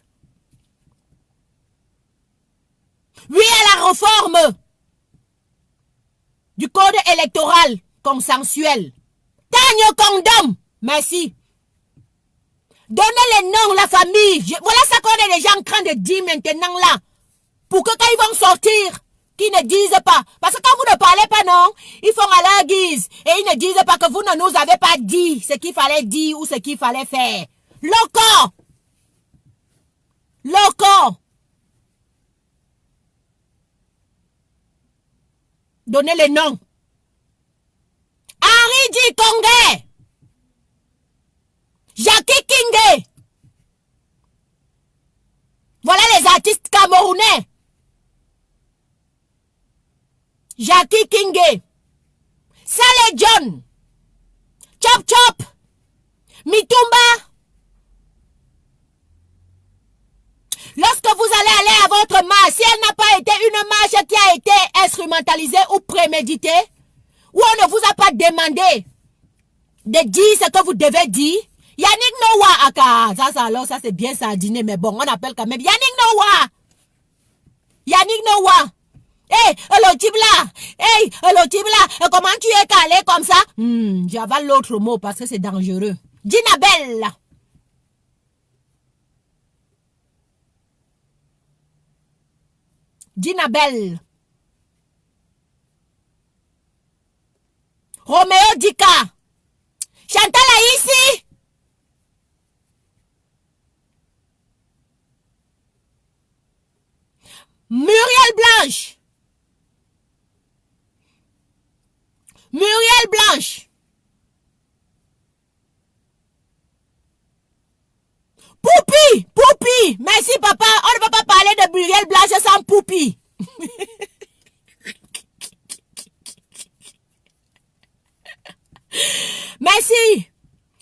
A: Oui à la réforme du code électoral consensuel. Tanyo condom. Merci. Donnez les noms, la famille. Voilà ce qu'on est déjà en train de dire maintenant là. Pour que quand ils vont sortir, qu'ils ne disent pas. Parce que quand vous ne parlez pas, non, ils font à leur guise. Et ils ne disent pas que vous ne nous avez pas dit ce qu'il fallait dire ou ce qu'il fallait faire. Loco. Loco. Donnez les noms. Henri Di Congé. Jackie Kingé. Voilà les artistes camerounais. Jackie Kingé. Saleh John. Chop Chop. Mitumba. Lorsque vous allez aller à votre marche, si elle n'a pas été une marche qui a été instrumentalisée ou préméditée, ou on ne vous a pas demandé de dire ce que vous devez dire, Yannick Noah, alors ça c'est bien sardiné, mais bon, on appelle quand même Yannick Noah. Yannick Noah. Hey, hello Tibla. Hey, hello Tibla. Comment tu es calé comme ça? J'avale l'autre mot parce que c'est dangereux. Dinabelle. Dinabelle. Roméo Dika. Chantal ici. Muriel Blanche. Muriel Blanche. Poupi. Poupi. Merci papa. On ne va pas parler de Muriel Blanche sans Poupi. Merci.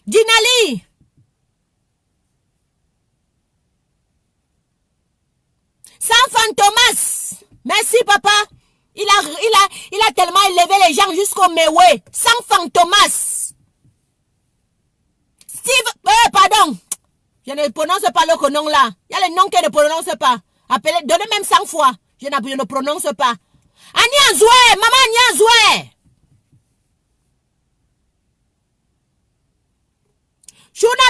A: Dinali. Fantomas. Merci, papa. Il a tellement élevé les gens jusqu'au Mewe. Sans Fantomas. Steve, pardon. Je ne prononce pas le nom là. Il y a le nom que je ne prononce pas. Appelez, donnez même 100 fois. Je ne prononce pas. Ania Zoué, maman Ania Zoué. Chouna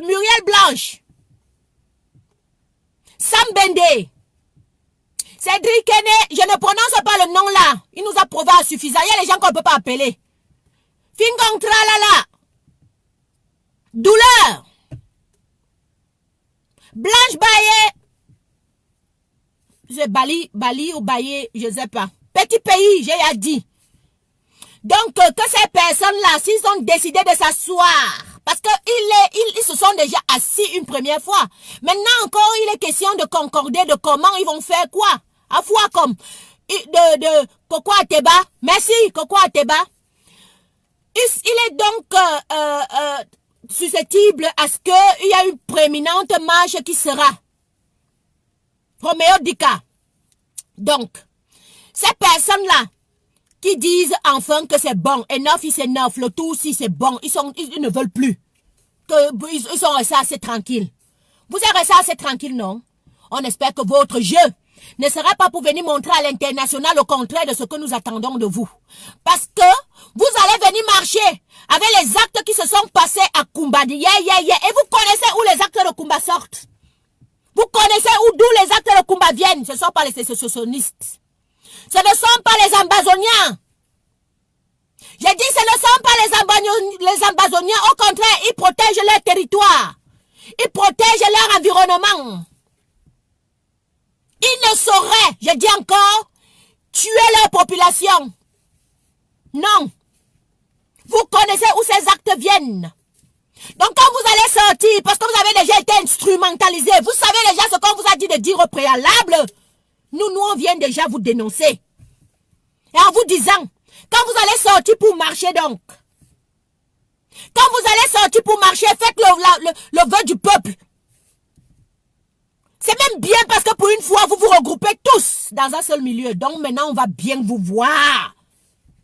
A: Muriel Blanche. Sam Bende. Cédric Kene, je ne prononce pas le nom là. Il nous a prouvé à suffisant. Il y a les gens qu'on ne peut pas appeler. Fingong Tralala. Douleur. Blanche Baye. C'est Bali ou Baye, je ne sais pas. Petit pays, j'ai dit. Donc, que ces personnes-là, s'ils ont décidé de s'asseoir, parce qu'ils se sont déjà assis une première fois. Maintenant encore, il est question de concorder de comment ils vont faire quoi. À fois comme de Coco Ateba. Merci, Coco Ateba. Il est donc susceptible à ce qu'il y a une prééminente marche qui sera. Roméo Dika. Donc, ces personnes-là qui disent enfin que c'est bon, et neuf, c'est neuf, le tout aussi c'est bon, ils ne veulent plus. Ils sont restés assez tranquilles. Vous êtes restés assez tranquilles, non? On espère que votre jeu ne sera pas pour venir montrer à l'international le contraire de ce que nous attendons de vous. Parce que vous allez venir marcher avec les actes qui se sont passés à Kumba. Et vous connaissez où les actes de Kumba sortent. Vous connaissez d'où les actes de Kumba viennent. Ce ne sont pas les sécessionnistes. Ce ne sont pas les Ambazoniens. J'ai dit ce ne sont pas les Ambazoniens. Au contraire, ils protègent leur territoire. Ils protègent leur environnement. Ils ne sauraient, je dis encore, tuer leur population. Non. Vous connaissez où ces actes viennent. Donc quand vous allez sortir, parce que vous avez déjà été instrumentalisé, vous savez déjà ce qu'on vous a dit de dire au préalable. Nous, on vient déjà vous dénoncer. Et en vous disant, quand vous allez sortir pour marcher donc, quand vous allez sortir pour marcher, faites le vœu du peuple. C'est même bien parce que pour une fois, vous vous regroupez tous dans un seul milieu. Donc maintenant, on va bien vous voir.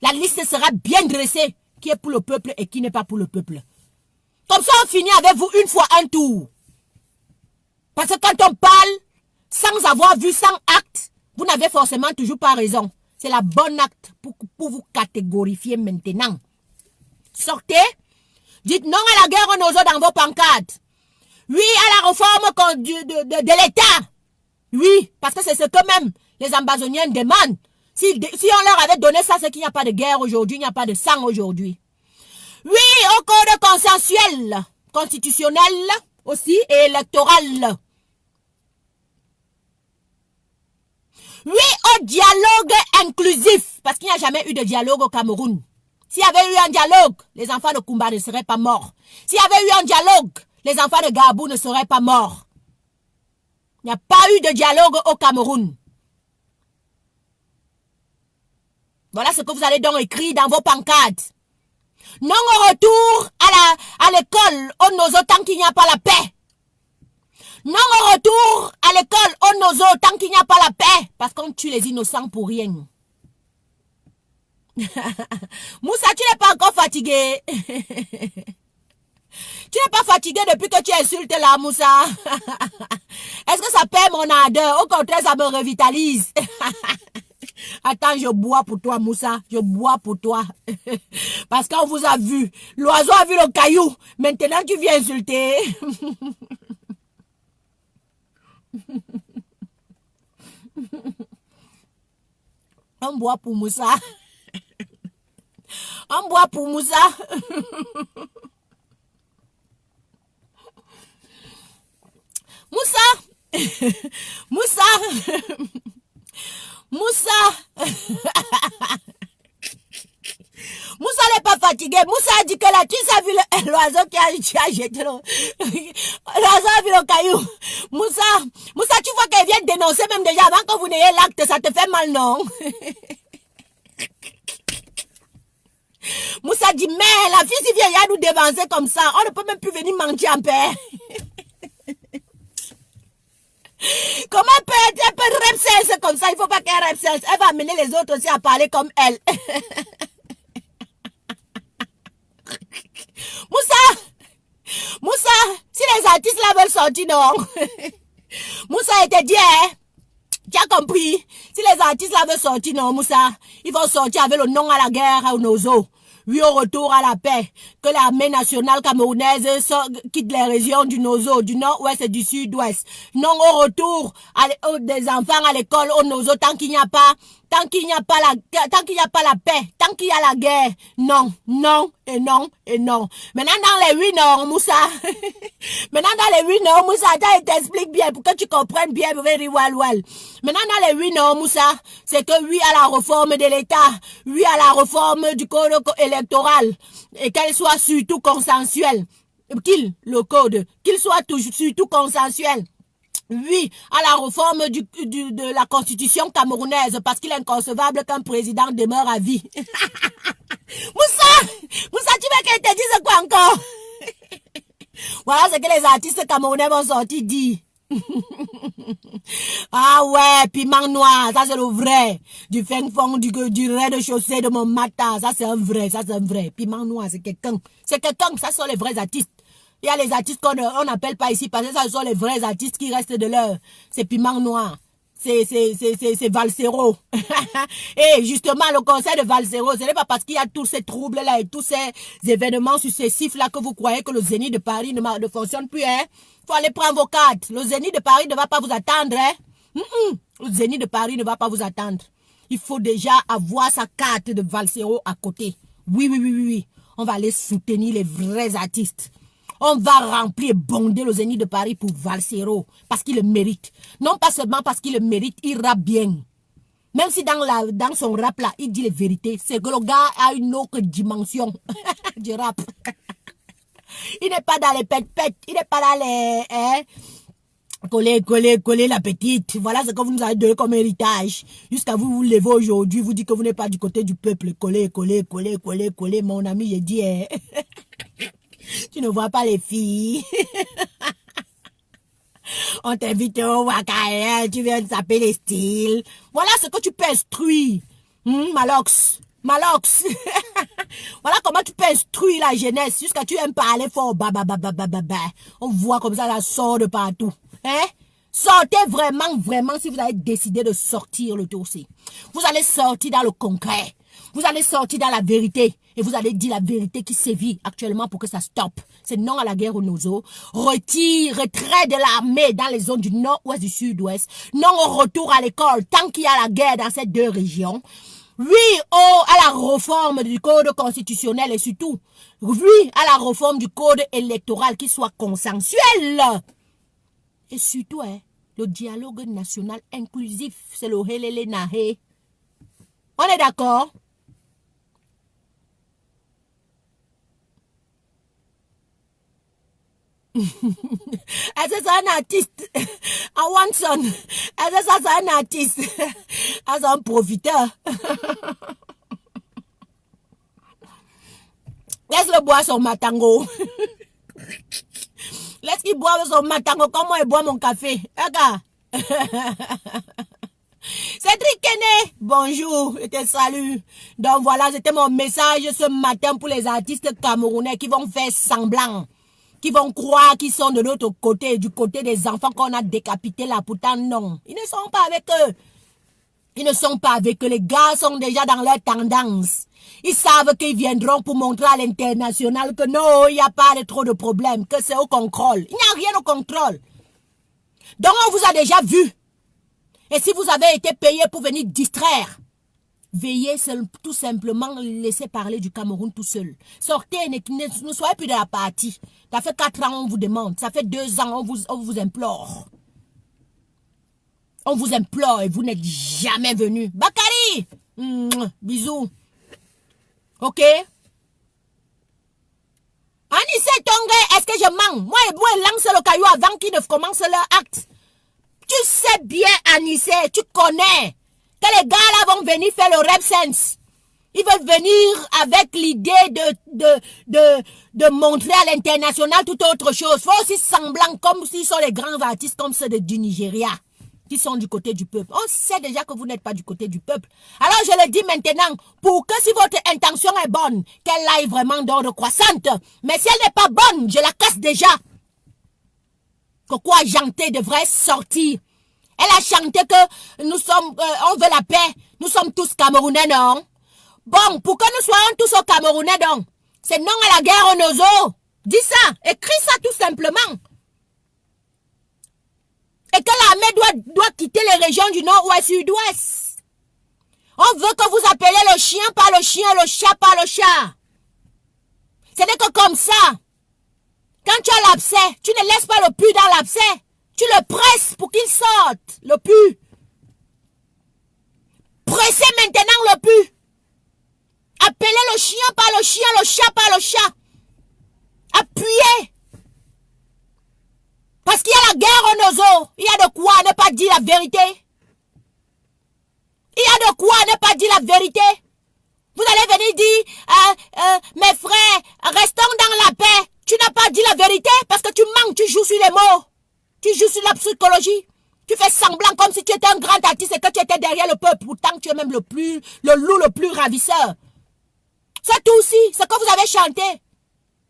A: La liste sera bien dressée, qui est pour le peuple et qui n'est pas pour le peuple. Comme ça, on finit avec vous une fois un tour. Parce que quand on parle, sans avoir vu, sans acte, vous n'avez forcément toujours pas raison. C'est la bonne acte pour vous catégorifier maintenant. Sortez, dites non à la guerre aux oiseaux dans vos pancartes. Oui à la réforme de l'État. Oui, parce que c'est ce que même les Ambazoniens demandent. Si on leur avait donné ça, c'est qu'il n'y a pas de guerre aujourd'hui, il n'y a pas de sang aujourd'hui. Oui au code consensuel, constitutionnel aussi et électoral. Oui au dialogue inclusif, parce qu'il n'y a jamais eu de dialogue au Cameroun. S'il y avait eu un dialogue, les enfants de Kumba ne seraient pas morts. S'il y avait eu un dialogue, les enfants de Gabou ne seraient pas morts. Il n'y a pas eu de dialogue au Cameroun. Voilà ce que vous allez donc écrire dans vos pancartes. Non au retour à l'école au Nozo tant qu'il n'y a pas la paix. Non au retour à l'école au Nozo tant qu'il n'y a pas la paix. Parce qu'on tue les innocents pour rien. Moussa, tu n'es pas encore fatigué. Tu n'es pas fatigué depuis que tu insultes là, Moussa. Est-ce que ça perd mon ardeur? Au contraire, ça me revitalise. Attends, je bois pour toi, Moussa. Je bois pour toi. Parce qu'on vous a vu. L'oiseau a vu le caillou. Maintenant, tu viens insulter. On boit pour Moussa. On boit pour Moussa. Moussa. Moussa. Moussa. Moussa n'est pas fatigué. Moussa a dit que là, tu as vu l'oiseau qui a jeté l'oiseau a vu le caillou. Moussa, tu vois qu'elle vient dénoncer même déjà avant que vous n'ayez l'acte, ça te fait mal, non? Moussa dit, mais la fille, si vient nous dévancer comme ça, on ne peut même plus venir mentir en paix. Comment elle peut rep sense comme ça? Il faut pas qu'elle rep sense. Elle va amener les autres aussi à parler comme elle. Moussa, si les artistes là veulent sortir, non. Moussa était dit, hein? Tu as compris? Si les artistes là veulent sortir, non, Moussa, ils vont sortir avec le non à la guerre au Nozo. Oui, au retour à la paix. Que l'armée nationale camerounaise quitte les régions du Nozo, du nord-ouest et du sud-ouest. Non au retour des enfants à l'école au Nozo tant qu'il n'y a pas la paix, tant qu'il y a la guerre. Non, non, et non, et non. Maintenant dans les 8 nord, Moussa. Maintenant dans les 8 nord, Moussa, je t'explique bien pour que tu comprennes bien, very well, well. Maintenant dans les 8 nord, Moussa, c'est que oui à la réforme de l'État, oui à la réforme du code électoral, et qu'elle soit surtout consensuelle. Qu'il soit surtout consensuel. Oui, à la réforme de la constitution camerounaise, parce qu'il est inconcevable qu'un président demeure à vie. Moussa, tu veux qu'elle te dise quoi encore? Voilà ce que les artistes camerounais vont sortir dire. Ah ouais, piment noir, ça c'est le vrai. Du fin fond, du rez-de-chaussée de mon matin, ça c'est un vrai, Piment noir, c'est quelqu'un, ça sont les vrais artistes. Il y a les artistes qu'on n'appelle pas ici parce que ça sont les vrais artistes qui restent de l'heure. C'est piment noir. C'est Valsero. Et justement, le concert de Valsero, ce n'est pas parce qu'il y a tous ces troubles-là et tous ces événements successifs-là que vous croyez que le Zénith de Paris ne fonctionne plus, hein. Faut aller prendre vos cartes. Le Zénith de Paris ne va pas vous attendre, hein. Le Zénith de Paris ne va pas vous attendre. Il faut déjà avoir sa carte de Valsero à côté. Oui. On va aller soutenir les vrais artistes. On va remplir et bonder le Zénith de Paris pour Valsero. Parce qu'il le mérite. Non pas seulement parce qu'il le mérite, il rappe bien. Même si dans son rap là, il dit les vérités. C'est que le gars a une autre dimension du rap. Il n'est pas dans les pètes-pètes. Il n'est pas dans les... Coller la petite. Voilà ce que vous nous avez donné comme héritage. Jusqu'à vous levez aujourd'hui, vous dites que vous n'êtes pas du côté du peuple. Coller. Mon ami, j'ai dit... Tu ne vois pas les filles. On t'invite au Wakaï, tu viens de taper les styles. Voilà ce que tu peux instruire. Malox. Voilà comment tu peux instruire la jeunesse. Jusqu'à tu aimes parler fort. On voit comme ça, ça sort de partout. Hein? Sortez vraiment si vous avez décidé de sortir le dossier. Vous allez sortir dans le concret. Vous allez sortir dans la vérité. Et vous allez dire la vérité qui sévit actuellement pour que ça stoppe. C'est non à la guerre au Nozo. Retrait de l'armée dans les zones du nord-ouest, du sud-ouest. Non au retour à l'école tant qu'il y a la guerre dans ces deux régions. Oui à la réforme du code constitutionnel et surtout, oui à la réforme du code électoral qui soit consensuel. Et surtout, le dialogue national inclusif, c'est le helele nahe. On est d'accord? Est-ce que c'est un artiste? À Wanson. Est-ce que ça c'est un artiste? C'est un profiteur. Laisse-le boire son matango. Laisse-le boire son matango comme moi je bois mon café. Regarde. Cédric Kene, bonjour, je te salue. Donc voilà, c'était mon message ce matin pour les artistes camerounais qui vont faire semblant. Qui vont croire qu'ils sont de l'autre côté, du côté des enfants qu'on a décapités là. Pourtant, non. Ils ne sont pas avec eux. Ils ne sont pas avec eux. Les gars sont déjà dans leur tendance. Ils savent qu'ils viendront pour montrer à l'international que non, il n'y a pas de trop de problèmes, que c'est au contrôle. Il n'y a rien au contrôle. Donc, on vous a déjà vu. Et si vous avez été payé pour venir distraire, veillez tout simplement laisser parler du Cameroun tout seul. Sortez, ne soyez plus de la partie. Ça fait 4 ans, on vous demande. Ça fait 2 ans, on vous implore. On vous implore et vous n'êtes jamais venu. Bakary, bisous. Ok? Anissé Tongue, est-ce que je mens? Moi et moi, lance le caillou avant qu'ils ne commencent leur acte. Tu sais bien, Anissé, tu connais que les gars là vont venir faire le rap sense. Ils veulent venir avec l'idée de montrer à l'international toute autre chose. Faut aussi semblant comme s'ils sont les grands artistes comme ceux du Nigeria, qui sont du côté du peuple. On sait déjà que vous n'êtes pas du côté du peuple. Alors je le dis maintenant, pour que si votre intention est bonne, qu'elle aille vraiment d'ordre croissante. Mais si elle n'est pas bonne, je la casse déjà. Coco a chanté devrait sortir. Elle a chanté que nous sommes, on veut la paix. Nous sommes tous Camerounais, non? Bon, pour que nous soyons tous au Camerounais, donc, c'est non à la guerre au Nozo. Dis ça, écris ça tout simplement. Et que l'armée doit quitter les régions du nord-ouest, sud-ouest. On veut que vous appeliez le chien par le chien, le chat par le chat. Ce n'est que comme ça. Quand tu as l'abcès, tu ne laisses pas le pu dans l'abcès. Tu le presses pour qu'il sorte, le pu. Pressez maintenant le pu. Appelez le chien par le chien, le chat par le chat. Appuyez. Parce qu'il y a la guerre au Nozo. Il y a de quoi ne pas dire la vérité. Il y a de quoi ne pas dire la vérité. Vous allez venir dire, mes frères, restons dans la paix. Tu n'as pas dit la vérité parce que tu manques, tu joues sur les mots. Tu joues sur la psychologie. Tu fais semblant comme si tu étais un grand artiste et que tu étais derrière le peuple. Pourtant, tu es même le loup le plus ravisseur. C'est tout aussi, ce que vous avez chanté.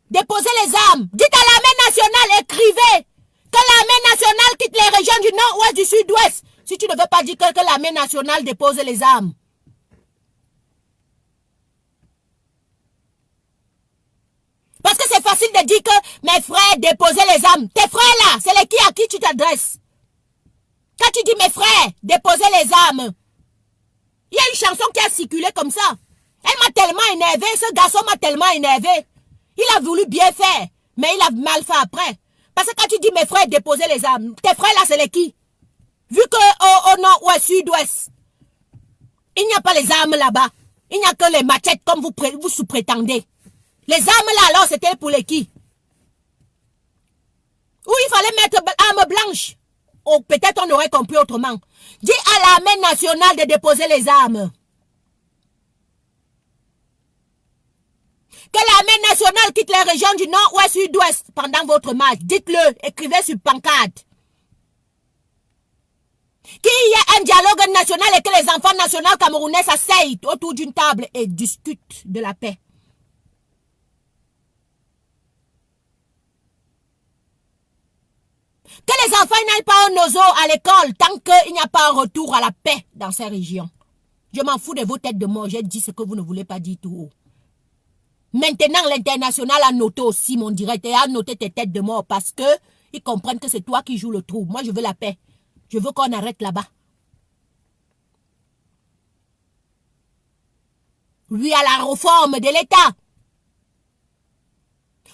A: Déposez les armes. Dites à l'armée nationale, écrivez que l'armée nationale quitte les régions du nord-ouest, du sud-ouest. Si tu ne veux pas dire que l'armée nationale dépose les armes. Parce que c'est facile de dire que mes frères déposez les armes. Tes frères là, c'est les qui à qui tu t'adresses. Quand tu dis mes frères, déposez les armes. Il y a une chanson qui a circulé comme ça. Elle m'a tellement énervé, ce garçon m'a tellement énervé. Il a voulu bien faire, mais il a mal fait après. Parce que quand tu dis mes frères, déposez les armes, tes frères là, c'est les qui? Vu que au nord, ouest, sud-ouest, il n'y a pas les armes là-bas. Il n'y a que les machettes comme vous sous-prétendez. Les armes là, alors, c'était pour les qui? Ou il fallait mettre armes blanches. Ou peut-être on aurait compris autrement. Dis à l'armée nationale de déposer les armes. Que l'armée nationale quitte les régions du nord, ouest, sud-ouest pendant votre marche. Dites-le, écrivez sur pancarte. Qu'il y ait un dialogue national et que les enfants nationaux camerounais s'asseyent autour d'une table et discutent de la paix. Que les enfants n'aillent pas au Nozo à l'école tant qu'il n'y a pas un retour à la paix dans ces régions. Je m'en fous de vos têtes de mort. J'ai dit ce que vous ne voulez pas dire tout haut. Maintenant, l'international a noté aussi mon direct et a noté tes têtes de mort parce que ils comprennent que c'est toi qui joues le trou. Moi, je veux la paix. Je veux qu'on arrête là-bas. Oui à la réforme de l'État.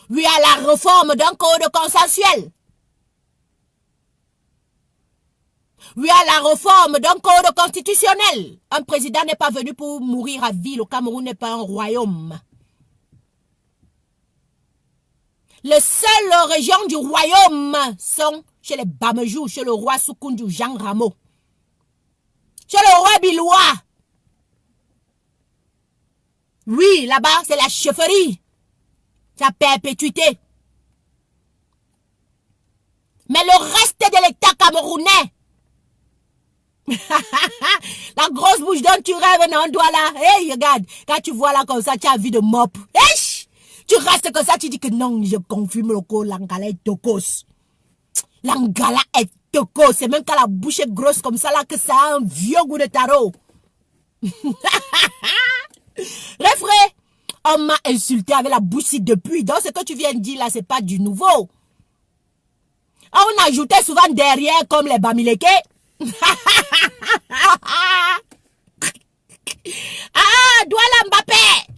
A: Oui à la réforme d'un code consensuel. Oui à la réforme d'un code constitutionnel. Un président n'est pas venu pour mourir à vie. Le Cameroun n'est pas un royaume. Les seules régions du royaume sont chez les Bamejou, chez le roi Soukoundou Jean Rameau, chez le roi Biloua. Oui, là-bas, c'est la chefferie. C'est la perpétuité. Mais le reste de l'État camerounais, la grosse bouche dont tu rêves, non, doigt là. Hey, regarde, quand tu vois là comme ça, tu as envie de mop. Hey, tu restes comme ça, tu dis que non, je confirme le coup, l'angala est tokos. L'angala est tokos. C'est même quand la bouche est grosse comme ça là que ça a un vieux goût de tarot. Refrain, on m'a insulté avec la bouche depuis. Donc ce que tu viens de dire là, c'est pas du nouveau. On ajoutait souvent derrière comme les Bamileke. Ah, Douala Mbappé.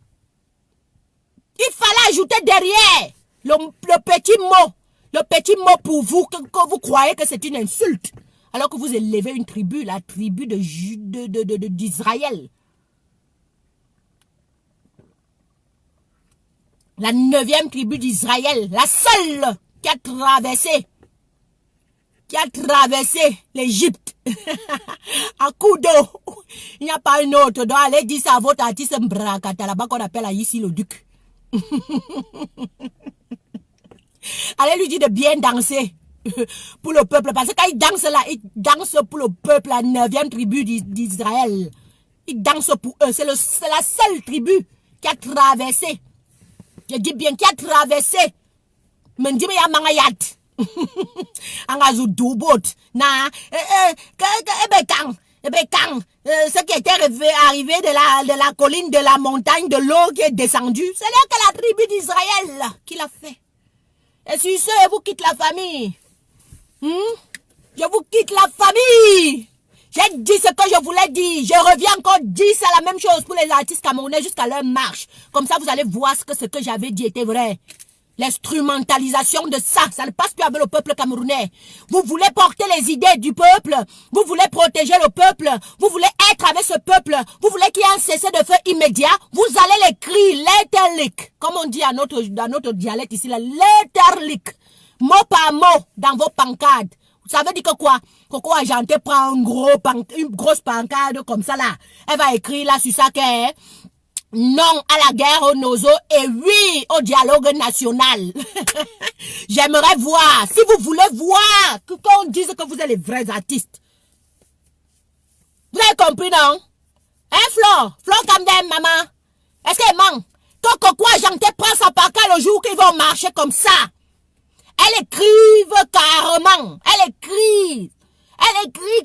A: Il fallait ajouter derrière le petit mot. Le petit mot pour vous, que vous croyez que c'est une insulte. Alors que vous élevez une tribu, la tribu d'Israël. La 9e tribu d'Israël, la seule qui a traversé l'Égypte. À coup d'eau. Il n'y a pas une autre. Donc allez dire ça à votre artiste Mbrakata, là-bas qu'on appelle ici le duc. Allez lui dire de bien danser pour le peuple. Parce que quand il danse là, il danse pour le peuple, la 9e tribu d'Israël. Il danse pour eux. C'est la seule tribu qui a traversé. Je dis bien qui a traversé. Mendi me ya mangayat. Angazu dubot. Na. Ce qui était arrivé de la colline, de la montagne, de l'eau qui est descendue. C'est là que la tribu d'Israël qui l'a fait. Et sur ce, je vous quitte la famille. Je vous quitte la famille. J'ai dit ce que je voulais dire. Je reviens encore dire, c'est la même chose pour les artistes camerounais jusqu'à leur marche. Comme ça, vous allez voir ce que j'avais dit était vrai. L'instrumentalisation de ça, ça ne passe plus avec le peuple camerounais. Vous voulez porter les idées du peuple. Vous voulez protéger le peuple. Vous voulez être avec ce peuple. Vous voulez qu'il y ait un cessez-le-feu immédiat. Vous allez l'écrire, letterlick. Comme on dit dans notre dialecte ici, letterlick. Mot par mot dans vos pancartes. Ça veut dire que quoi? Coco Argenté prend une grosse pancarte comme ça là. Elle va écrire là sur ça que non à la guerre aux nozo et oui au dialogue national. J'aimerais voir, si vous voulez voir, qu'on dise que vous êtes les vrais artistes. Vous avez compris, non? Hein, Flo Camden, maman? Est-ce qu'elle ment? Quand Coco Argenté prend sa pancarte le jour qu'ils vont marcher comme ça, elle écrive carrément. Elle écrit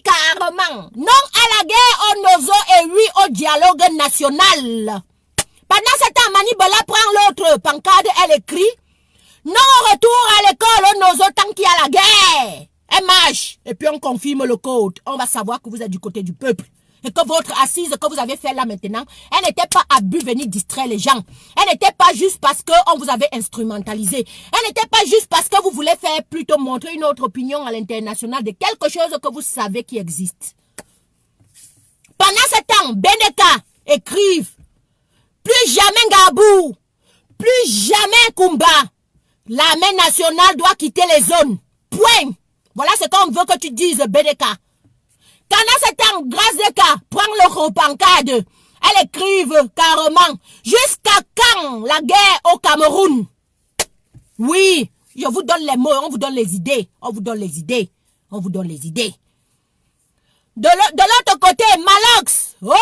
A: carrément. Non à la guerre au nozo et oui au dialogue national. Pendant ce temps, Mani Bala prend l'autre pancarte, elle écrit non au retour à l'école au nozo tant qu'il y a la guerre. Elle marche. Et puis on confirme le code. On va savoir que vous êtes du côté du peuple. Et que votre assise que vous avez fait là maintenant, elle n'était pas à but venir distraire les gens. Elle n'était pas juste parce qu'on vous avait instrumentalisé. Elle n'était pas juste parce que vous voulez faire plutôt montrer une autre opinion à l'international de quelque chose que vous savez qui existe. Pendant ce temps, Beneka écrive plus jamais Gabou, plus jamais Kumba. L'armée nationale doit quitter les zones. Point. Voilà ce qu'on veut que tu dises, Beneka. Pendant ce temps, Grazeka prend le repancade. Elle écrive carrément jusqu'à quand la guerre au Cameroun. Oui, je vous donne les mots, on vous donne les idées. On vous donne les idées. On vous donne les idées. De l'autre côté, Malox. Oh.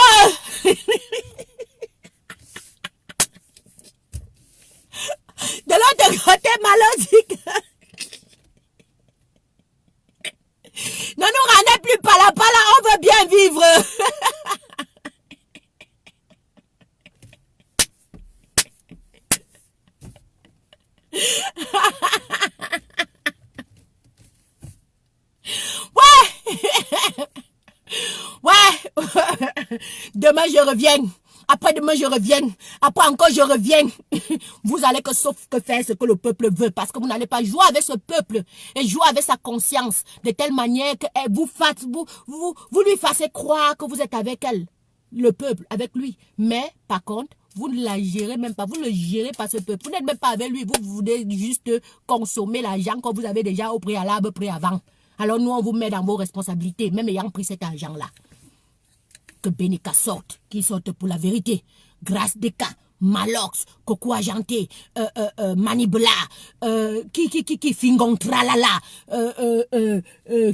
A: De l'autre côté, Malox. Ne nous rendez plus pala, on veut bien vivre. Ouais. Demain je reviens. Après-demain, je reviens. Après encore, je reviens. Vous allez que sauf que faire ce que le peuple veut. Parce que vous n'allez pas jouer avec ce peuple. Et jouer avec sa conscience. De telle manière que vous lui fassiez croire que vous êtes avec elle. Le peuple, avec lui. Mais, par contre, vous ne la gérez même pas. Vous ne le gérez pas ce peuple. Vous n'êtes même pas avec lui. Vous voulez juste consommer l'argent que vous avez déjà au préalable, avant. Alors nous, on vous met dans vos responsabilités. Même ayant pris cet argent-là. Que Beneka sorte, qu'il sorte pour la vérité. Grâce Deka, Malox, Coco Argenté, Manibla, qui Fingon Tralala,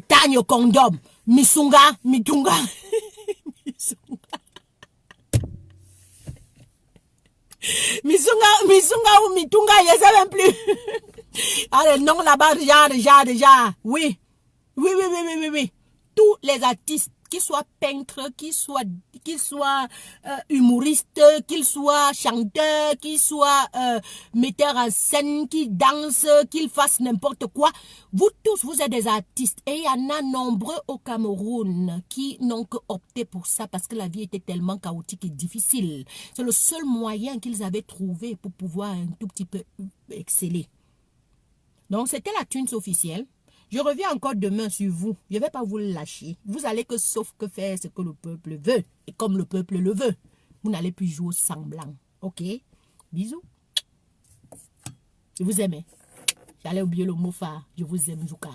A: Tanyo Condom, Misunga, Mitunga. Misunga ou Mitunga, je ne sais même plus. Allez, non là-bas, déjà. Oui. Tous les artistes, qu'ils soient peintres, qu'ils soient humoristes, qu'ils soient chanteurs, qu'ils soient metteurs en scène, qu'ils dansent, qu'ils fassent n'importe quoi. Vous tous, vous êtes des artistes. Et il y en a nombreux au Cameroun qui n'ont que opté pour ça parce que la vie était tellement chaotique et difficile. C'est le seul moyen qu'ils avaient trouvé pour pouvoir un tout petit peu exceller. Donc, c'était la tunes officielle. Je reviens encore demain sur vous. Je ne vais pas vous lâcher. Vous allez que sauf que faire ce que le peuple veut. Et comme le peuple le veut. Vous n'allez plus jouer semblant. Ok? Bisous. Je vous aime. J'allais oublier le mot phare. Je vous aime, Jouka.